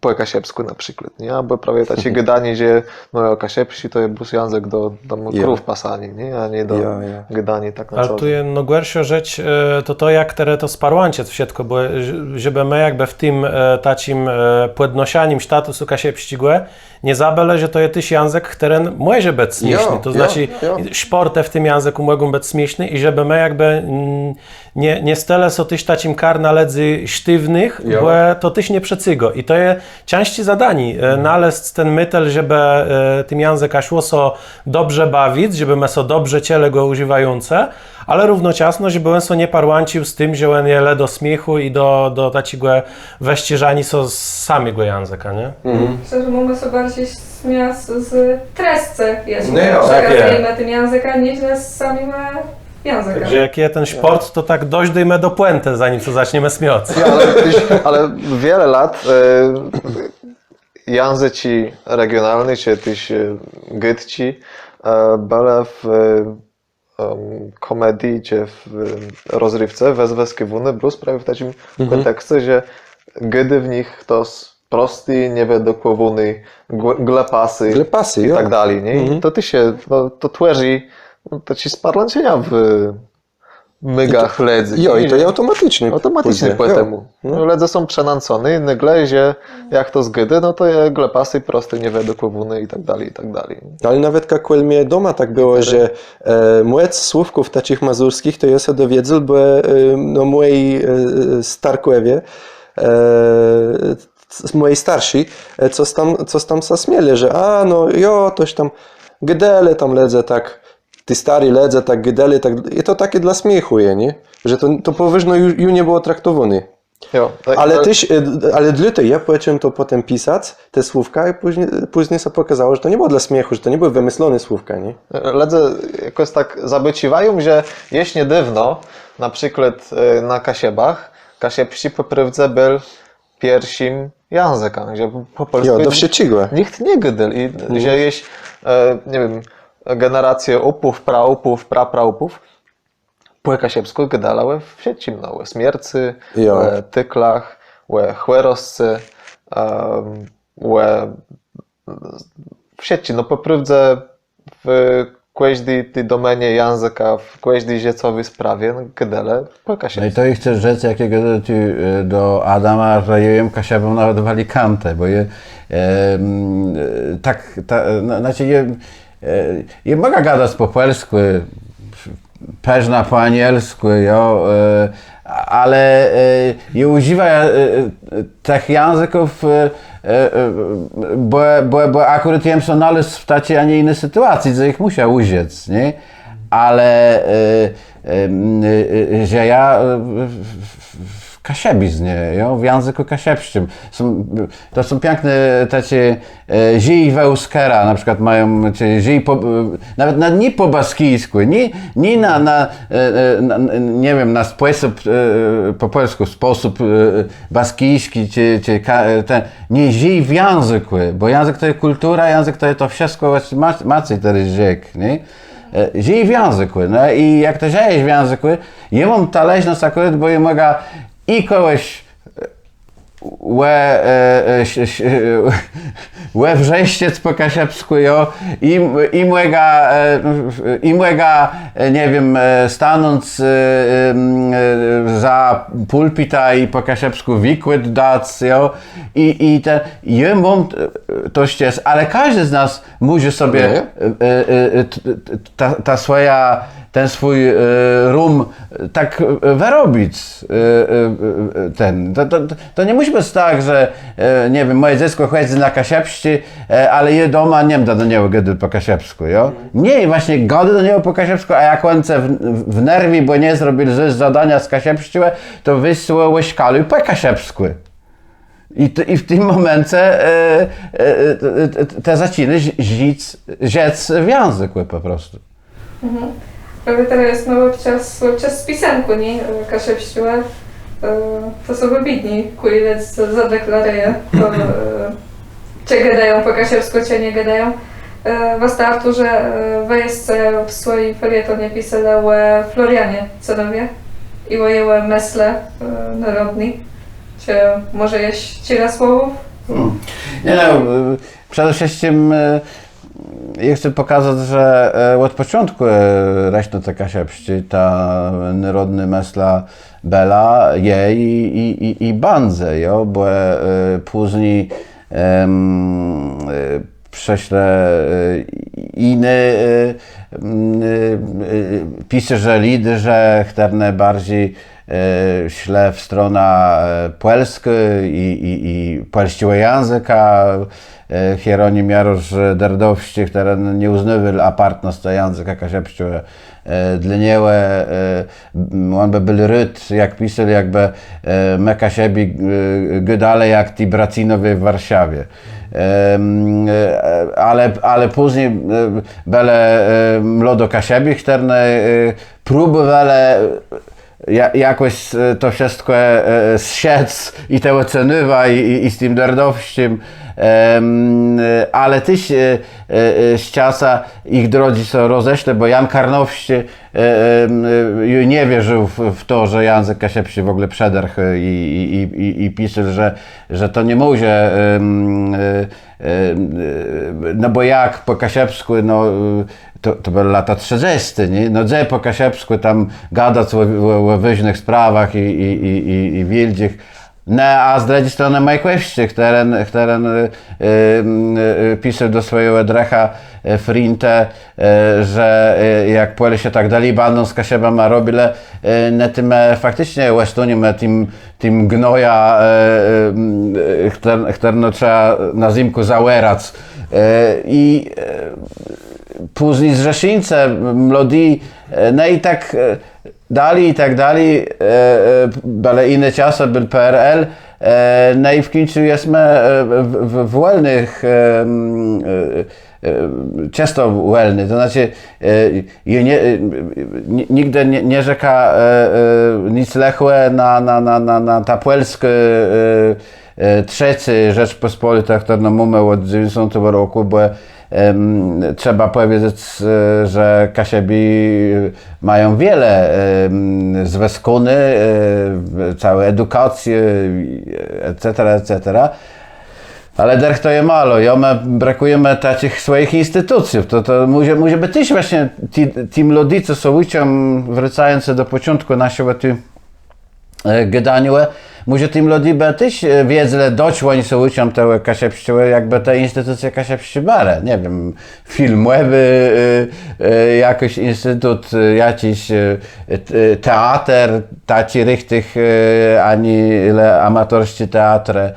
po kašepsku například, nie? Albo prawie takie gadanie, że no kašepši to je bus język do krów pasani, nie? A nie do gadania tak na co. Ale tu je no gorša rzecz to jak které to sparłancie všetko, bo żeby my jakby w tym takim podnosianim statusu kašepštigłe nie zabele, że to je tyś język, który może być śmieszny, to znaczy szporty w tym języku mogą być śmieszne i żeby my jakby nie stele są tyś takim karnaledzy sztywnych, bo to tyś nie przecygo. I to je części zadani. Naleźć ten mytel, żeby tym języka szło so dobrze bawić, żeby my so dobrze ciele go używające, ale równocześnie, żeby on so nie parłancił z tym, że on je le do śmiechu i do takiego weścieżani są z samego języka, nie? Myślę, że mamy sobie bardziej śmiać z tresce, jeśli No, przekazujemy tym języka, niż z samym języka. Także jak je ten sport, to tak dojdziemy do puenty, zanim co zaczniemy śmiać. Ale wiele lat języki regionalne, czy też gitci, były w komedii, czy w rozrywce wezweskie wuny, plus prawie w takim kontekście, że gdy w nich to prosty, niewiedokłowony, glepasy i tak dalej, nie? To ty się, to tworzy, to ci sparlanczenia w mygach ledzy. Jo, i to je automatycznie. Automatycznie po temu. Ledze są przenancone, nagle, że jak to zgydy, no to je glepasy, prosty, niewiedokłowony i tak dalej, i tak dalej. Ale nawet jak u mnie doma tak było, że młec słówków takich mazurskich, to ja się dowiedział, bo no mojej starkłewie, mojej starsi, co tam sa śmieli, że no jo, toś tam gdele tam ledze tak, ty stary ledze tak gdele, tak, i to takie dla śmiechu je, nie? Że to powyżno już nie było traktowane. Jo, tak, ale dla tego ja począłem to potem pisać, te słówka i później się pokazało, że to nie było dla śmiechu, że to nie były wymyślone słówka, nie? Ledze jakoś tak zabyciwają, że jeśli dywno, na przykład na Kasiebach, Kasiepści po prawdzie był pierwszym językiem, gdzie po polsku do wszystkiego. nikt nie gdyl i że jest, nie wiem, generacje upów, praupów, prapraupów, po kasiepsku gdalały w sieci, no, smiercy, tyklach, chłeroscy, w sieci, no po prawdzie w każdej domenie języka, w każdej ziecowej sprawie, no, gdele po kasiepsku. No i to i chcesz rzec, jakiego do Adama, że ja jem kasiebą nawet w Alicante, bo je znaczy je mogę gadać po polsku, peżna po anielsku, ale je używa tych języków, bo akurat jem są naleźć w takiej, a nie innej sytuacji, że ich musiał użyć, nie? Ale że ja w kasiebiznie, w języku kasiepszczym. To są piękne takie żyj wełskera, na przykład mają, czy żyj nawet nie po baskijsku, nie nie wiem, na sposób, po polsku sposób baskijski, czy ten, nie żyj w języku, bo język to jest kultura, język to jest to wszystko, macie teraz rzek, nie? Żyj w języku, no i jak to żyjesz w języku, ja mam tależność akurat, bo ja mogę i kogoś wrześciec po kasiepsku, i młega, nie wiem, stanąc za pulpita i po kasiepsku wikłyd dać, i ja mam to ścież, ale każdy z nas musi sobie ten swój rum tak wyrobić. To nie musi być tak, że nie wiem, moje dziecko chodzi na kasiepści, ale je doma nie da do niego gdy po kasiepsku, Nie, właśnie gody do niego po kasiepsku, a jak on se w nerwi, bo nie zrobił zadania z kasiepścią, to wysłał łyżkalu po kasiepsku. I w tym momencie te zaciny rzec w języku po prostu. Prawie teraz mamy czas spisanku, nie? Kasiepściłe. To są wybitni, kuli zadeklaruje, to cię gadają po kasiepsku, cię nie gadają. Wystarczy, że wejście w swoim felietonie pisali o Florianie Cenowie. i ojęły mesle narodne. Czy może jest ciele słowów? Nie no, przede wszystkim ja chcę pokazać, że od początku reszta taka siepści, ta narodna mesla Bela je i bandze, jo, bo później prześle inne pisarze, liderze, które bardziej śle w stronę polską i polskiego języka. Hieronim Jarosz Derdowści, które nie uznawali apartność języka kasiepskiego dla niego. On by był ryd, jak pisali, jakby my kasiebi gdale jak ti bracinowie w Warszawie. Ale później były młodo kasiebi, które próbowali jakoś to wszystko zsiec i te oceniwa i z tym Derdowściem, ale też z czasa ich drodzy są roześle, bo Jan Karnowski nie wierzył w to, że język kasiepski w ogóle przedarł i pisał, że to nie może, no bo jak po kasiepsku, no to były lata 30, nie? No gdzie po kasiepsku tam gadać o ważnych sprawach i wielkich. No, a z drugiej strony Majkowski, który pisał do swojego drecha Frinte, że jak Pole się tak dali bandą z kasiebem, a robili na tym faktycznie Westonie, tym gnoja, który no, trzeba na zimku załerać. I później z Rzeszyńce, młodzi, no i tak dalej, ale inne czasy był PRL, no i w końcu jesteśmy w wolnych, często wolny, to znaczy nigdy nie rzeka nic lechłe na ta polską trzeci Rzeczpospolita, którą mamy od 90 roku, bo trzeba powiedzieć, że kasiebi mają wiele związkuny, całą edukację, etc. Ale derch to je malo, i my brakujemy takich swoich instytucji. To może być też właśnie ci młodzi, co są uczą, wracając do początku naszego gadania, może tym ludzi też wiedzą, do oni są uczą te kasiepskie, jakby te instytucje kasiepskie bare, nie wiem, filmowy, jakiś instytut, jakiś teatr, taci richtig, ani amatorscy teatry.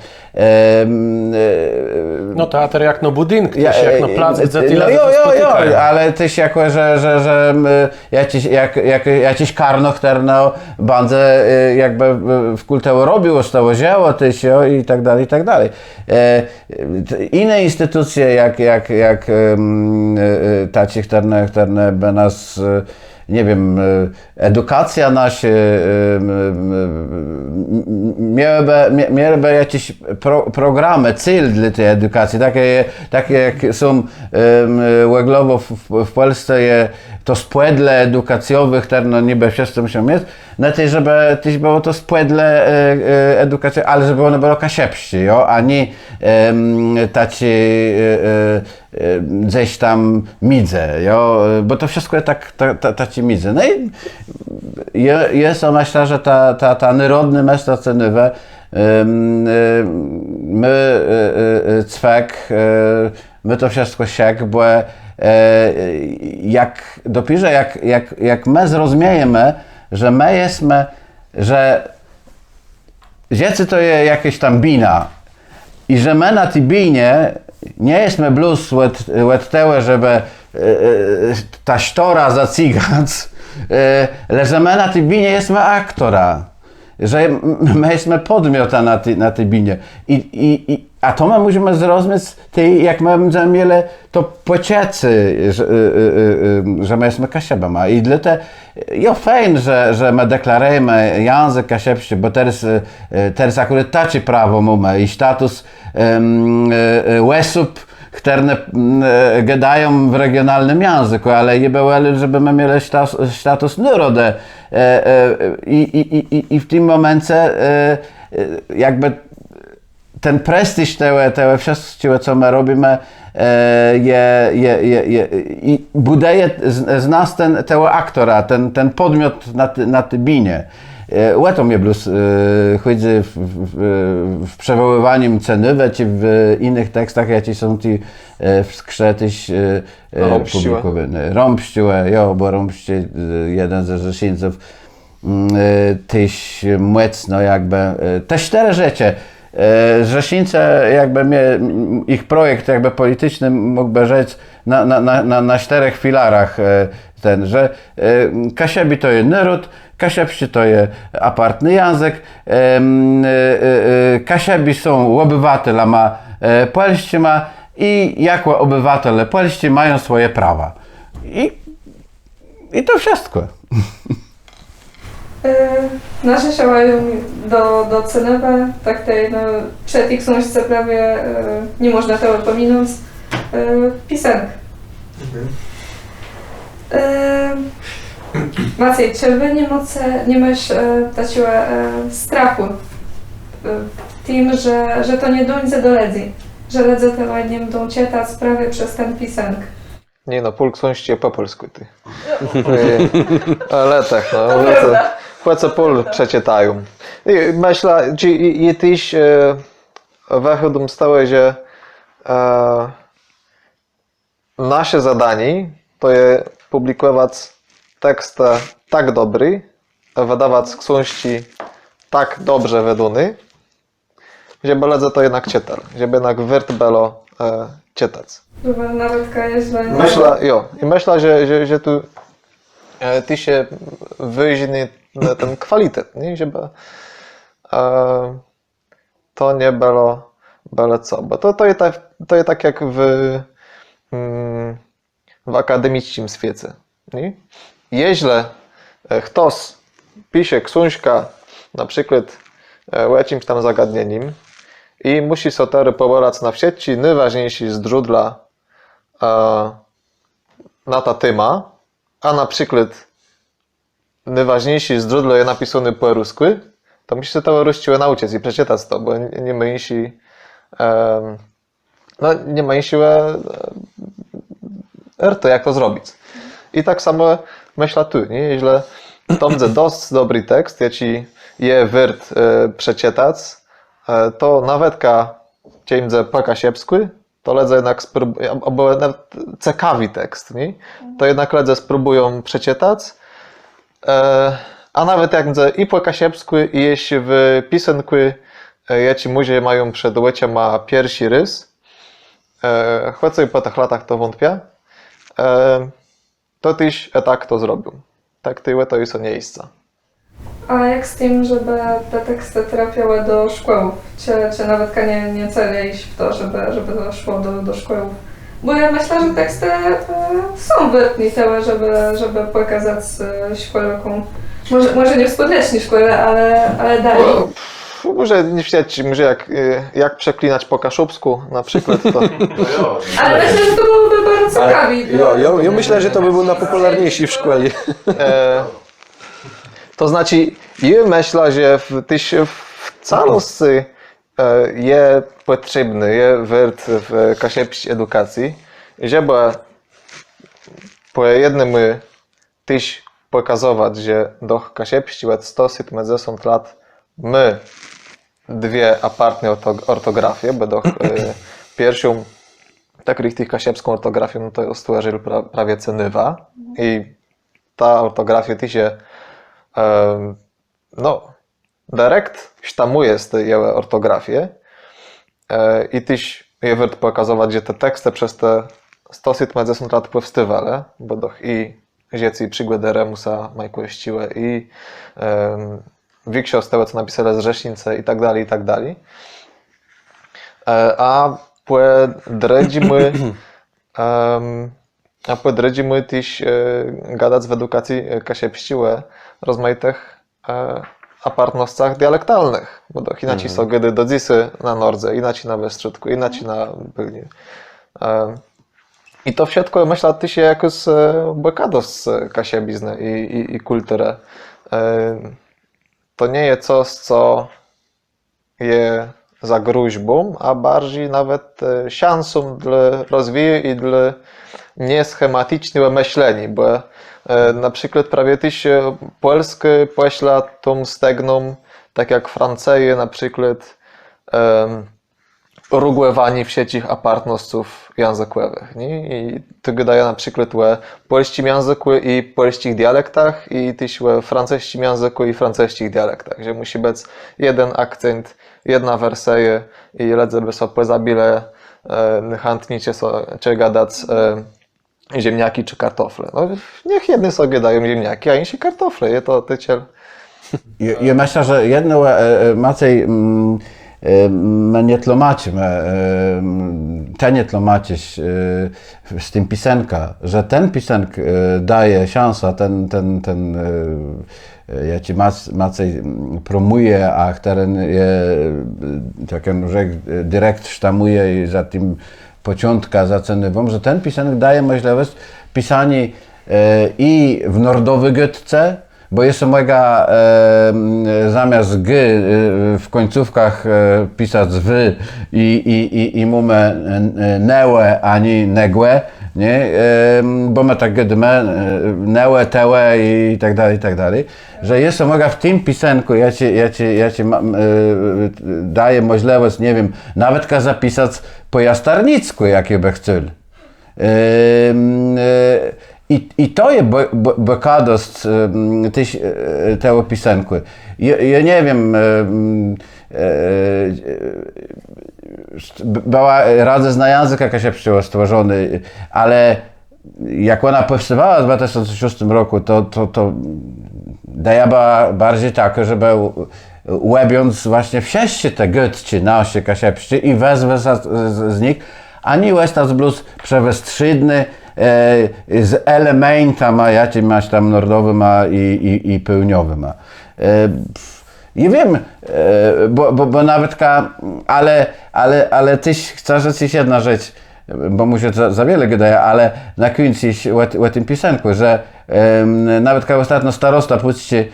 No teatr jak no budynek, też jak no plac, gdzie tyle ale też jako, że jakiś karno, który no bandze jakby w kultę robił, stało dzieło też i tak dalej. Inne instytucje jak taci, które by nas, nie wiem, edukacja nasza, miałyby jakieś programy, cel dla tej edukacji, takie jak są łeglowo w Polsce, to spłedle edukacjowe, które no niby wszyscy muszą mieć, na tej, żeby też było to spłedle edukacji, ale żeby one było kasiepskie, a nie taci gdzieś tam midze, bo to wszystko jest taci midze. No i jest myślę, że ta narodna mesla cenowe, my cwek, my to wszystko siek, bo jak my zrozumiemy, że my jesteśmy, że dzieci to jest jakieś tam bina i że my na tej binie nie jesteśmy blues od tego, żeby ta sztora zacigać, ale że my na tej binie jesteśmy aktora, że my jesteśmy podmiota na tej binie. A to my musimy zrozumieć, jak my będziemy mieli to pociecy, że my jesteśmy kasiebami. I dlatego jest fajne, że my deklarujemy język kasiebski, bo teraz akurat tacie prawo mamy i status osób, chterne gadają w regionalnym języku, ale nie było, żeby my mieli status nurode. I w tym momencie jakby ten prestiż tego wszystkiego, co my robimy, i buduje z nas tego aktora, ten podmiot na tybinie. Łeto mnie plus chodzi w przewoływaniu ceny, czy w innych tekstach, jakie są ci wskrzetyś publikowane. Rąbściłe, bo rąbście jeden ze rzeszyńców tyś mocno jakby, te cztery rzeczy. Rzeszyńce jakby ich projekt jakby polityczny mógłby rzec na czterech filarach że Kasiebi to jest naród, Kasiebści to jest apartny język, Kasiebi są obywatelami polskimi i jako obywatele polscy mają swoje prawa. I to wszystko. Nasze działają do Cenewa, tak tej przed ich książce prawie nie można tego pominąć, pisank. Maciej, czy wy nie masz takiego strachu w tym, że to nie dojdzie do ledzi, że ledzy to ładnie będą czytać prawie przez ten pisank? Nie no, pól książki po polsku ty. Ale tak, no. Płece pól przeczytają. Myślę, że i tyś wychodem stało, że nasze zadanie to jest publikować teksty tak dobry, wydawać książki tak dobrze wydane, żeby ledzy to jednak czytał, żeby jednak wart było czytać. Żeby nawet źle nie... Myślę, że tu ty się wyjdzie na ten kwalitet, nie? Żeby to nie było byle co, bo to jest tak jak w akademickim świecie, nie? Jeśli ktoś pisze książkę na przykład o jakimś tam zagadnieniem i musi sobie pobrać na sieci najważniejsze źródła na ta tema, a na przykład najważniejsze źródło jest napisane po rusku, to musi się tego ruściło nauczyć i przeczytać to, bo nie ma insi nie ma insi jak to zrobić. I tak samo myślę tu, nie? Jeśli to będzie dość dobry tekst, jaki je wart przeczytać, to nawet cię będzie po kasiebsku, to ledze jednak albo nawet ciekawy tekst, nie? To jednak ledze spróbują przeczytać, a nawet jak będzie i po kasiebsku, i jeśli w pisanku jaci muzie mają przed łyciem ma pierwszy rys, choć po tych latach to wątpię, to tyś tak to zrobił. Tak tyle to jest miejsca. A jak z tym, żeby te teksty trafiały do szkół? Czy nawet nie cele iść w to, żeby to szło do szkół? Bo ja myślę, że teksty są wytni tyle, żeby pokazać szkołom. Może nie współcześni szkoły, ale dalej. Może nie wiedzieć, może jak przeklinać po kaszubsku na przykład. To... Ale myślę, że to byłoby bardzo ciekawe. Ja myślę, że to by był najpopularniejszy w szkole. To znaczy, ja myślę, że tyś w całości jest potrzebny, jest wart w kasiebskiej edukacji, żeby po jednym tyś pokazywać, że do kasiebskiej od 170 lat my dwie apartne ortografie, bo do pierwszą tak richtig kasiebską ortografię, no to stworzyli prawie cenywa i ta ortografia ty się direkt sztamuje z tej ortografię i tyś je wart pokazywać, że te teksty przez te 170 lat powstawale, bo doch i dzieci przygody Remusa majkościły i większość z tego, co napisali z Rzesznice i tak dalej. A po dredzimy też gadać w edukacji kasiebściłe rozmaitych apartnościach dialektalnych, bo inaczej są gdy do dzisy na Nordze, inaczej na Westrzydku, inaczej na Bylnie. I to wszystko, myślę, ty się jakoś błekado z kasiebizny i kulturę. To nie jest coś, co jest za groźbą, a bardziej nawet szansą dla rozwoju i dla nieschematycznego myślenia, bo na przykład prawie tyś Polski pośla tą stegną, tak jak Franceje na przykład rugłewani w siecich apartnostów językowych. I to daje na przykład w polskim języku i polskich dialektach i tyś w francuskim języku i francuskich dialektach, że musi być jeden akcent, jedna wersja i ledze by sobie pozabile chętnicie sobie gadać ziemniaki czy kartofle. No, niech jedni sobie dają ziemniaki, a inni kartofle. Je to tyciel. Ja myślę, że jedno Macej my nie tłumaczymy, te nie tłumaczyć z tym pisenka, że ten pisenk daje szansę, ten ja ci Macej promuje, a który je, tak jak rzekł, direkt sztamuje i za tym początka zacenywą, że ten pisenek daje możliwość pisania i w nordowej gotyce, bo jest mega zamiast g w końcówkach pisać w i mamy nełe, a nie negłe, nie? Bo my tak gadamy nełe, tełe i tak dalej, że jest mega w tym pisenku, ja ci daję możliwość, nie wiem, nawet zapisać po jastarnicku, jakie by chciał. I to jest bokadost tego pisenku. Ja nie wiem, była radzę na język jakaś się stworzony, ale jak ona powstawała w 2006 roku, to dajała bardziej tak, żeby łebiąc właśnie wsieście te gotci na osie kasiepszczy i wezwę z nich, ani Western Blues przewestrzydny, z elementami, jakie masz tam nordowym i pełniowym. Nie wiem, bo nawet ale tyś chcesz rzec jedna rzecz, bo mu się za wiele gadaje, ale na końcu w tym pisenku, że nawet ostatnio starosta puści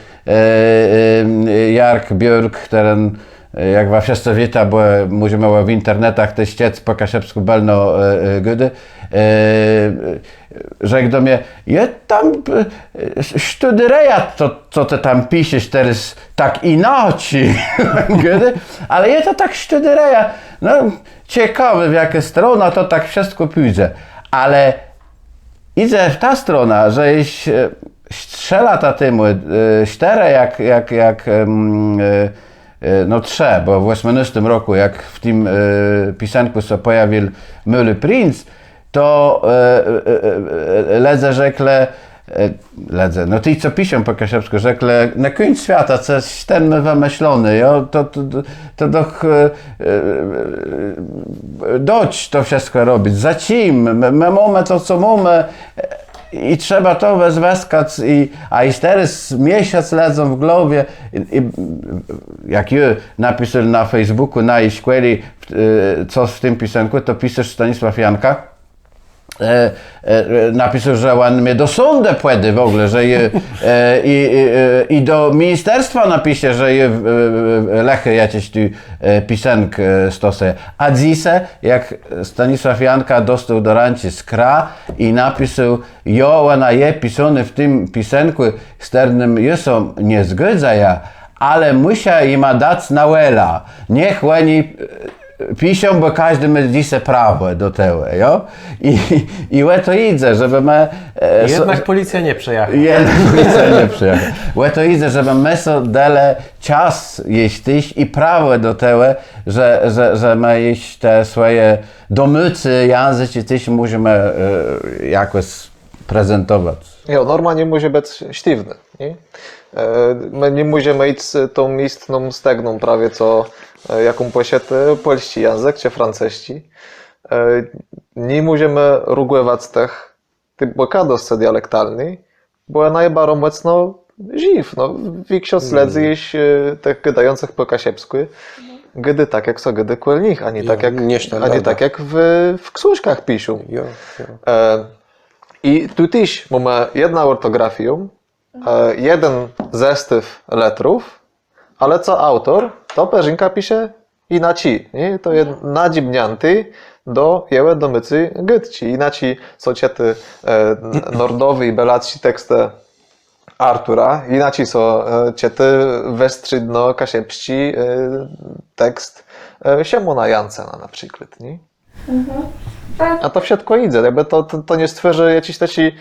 Jark Björk, który jak wa wszyscy wita, bo możemy w internetach te ściec po kasiepsku belno gdy, rzekł do mnie, je tam studyreja, co ty tam piszesz teraz tak inaczej, ale je to tak studyreja, no ciekawe w jakie strona to tak wszystko pójdzie, ale idzie w ta strona, że jeś 3 lata temu, 4 jak no 3, bo w 80 roku, jak w tym pisanku się pojawił Mylly Prince, to ledze rzekle, no ci co piszą po kasiepsku, rzekle na końcu świata coś ten wymyślony, jo? To doch doć to wszystko robić, za czym, my mamy to co mamy, i trzeba to wezweskać, a i teraz miesiąc ledzą w głowie, jak ja napisał na Facebooku, na iSquare'ie, co w tym pisanku, to pisarz Stanisław Janka napisał, że on mnie do sądu pójdzie w ogóle, że i do ministerstwa napisze, że lechy jakieś tu pisank stosuje. A dzisiaj, jak Stanisław Janka dostał do ranci skra i napisał, jo, ona je pisany w tym pisanku, z którym Jesu nie zgadza ja, ale musia im dać Nauela. Niech oni piszą, bo każdy ma dzisiaj prawo do tego, jo? I to idzie, żeby my... Jednak policja nie przejechała. Jednak policja nie przejechała. To idzie, żeby my sobie dali czas jeść i prawo do tego, że my jeść te swoje domycy, języki też musimy jakoś prezentować. Jo, norma nie musi być sztywna. Nie? My nie musimy iść z tą istną stegną prawie co jaką posiada polski język czy francuski. Nie musimy rugływać tych blokadowce dialektalnej, bo najbardziej mocno żyw. No, większość śledzy jest tych gadających po kasiepsku. gdy tak jak są gdy kłelnich, ani Jo, tak jak, niestandarda. ani tak jak w książkach piszą. Jo, jo. I tu też mamy jedną ortografię, jeden zestaw letrów, ale co autor, to Perzynka pisze inaczej. Nie? To jest nadzibnięty do jełe domycy gytci. Inaczej są te nordowy i belacci teksty Artura, inaczej są te westrzydno-kasiepści tekst Siemona Jancena na przykład. Nie? Tak. A to wszystko idzie, jakby to nie stworzy jakiś taki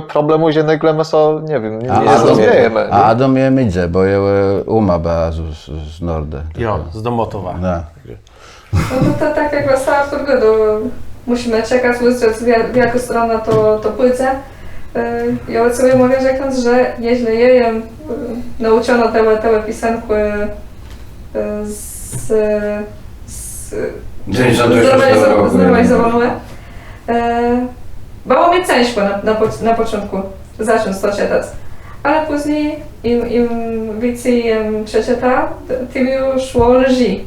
problemu, gdzie nagle my są, nie wiem, nie zrozumiemy. A Adam je idzie, bo je uma ba z Nordy. Jo, z Domotowa. Da. No to tak jak was Artur Godu, musimy czekać, usłyszeć w jaką stronę to pójdzie. Ja sobie mogę rzeknąć, że jeśli jem nauczono te pisanki znormalizowane, było mi ciężko na początku zacząć to czytać. Ale później im więcej przeczyta, tym już szło lżej.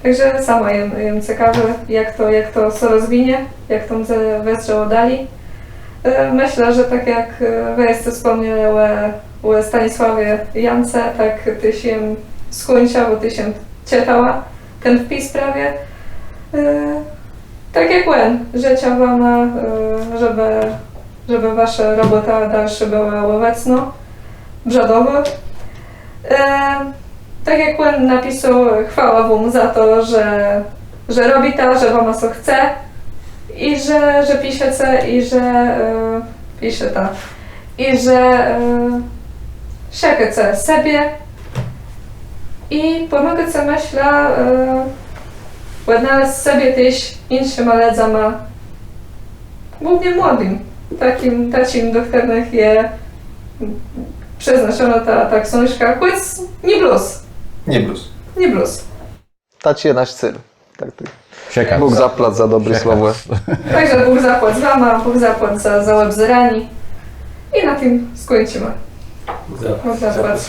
Także sama jem ciekawe, jak to się rozwinie, jak to wezrzało dalej. Myślę, że tak jak wy jesteście wspomnieli o Stanisławie Jance, tak ty się skończyła, bo ty się czytała ten wpis prawie. Tak jak Len, życzę wam, żeby wasza robota dalsza była obecna, brzodowa. Tak jak Len napisał, chwała wam za to, że robi to, że wam co chce i że piszecie i że pisze to i że szykacie sobie i pomagacie, myślę, odnaleźć sobie też innymi ludziami, głównie młodym, takim, do których jest przeznaczona ta książka, choć nie blues. Nie blues. Nie blues. Taci jest nasz cel. Tak, Czekam. Bóg zapłać za dobre słowo. Także Bóg zapłać wam, Bóg zapłać za łeb zrani i na tym skończymy. Bóg zapłać.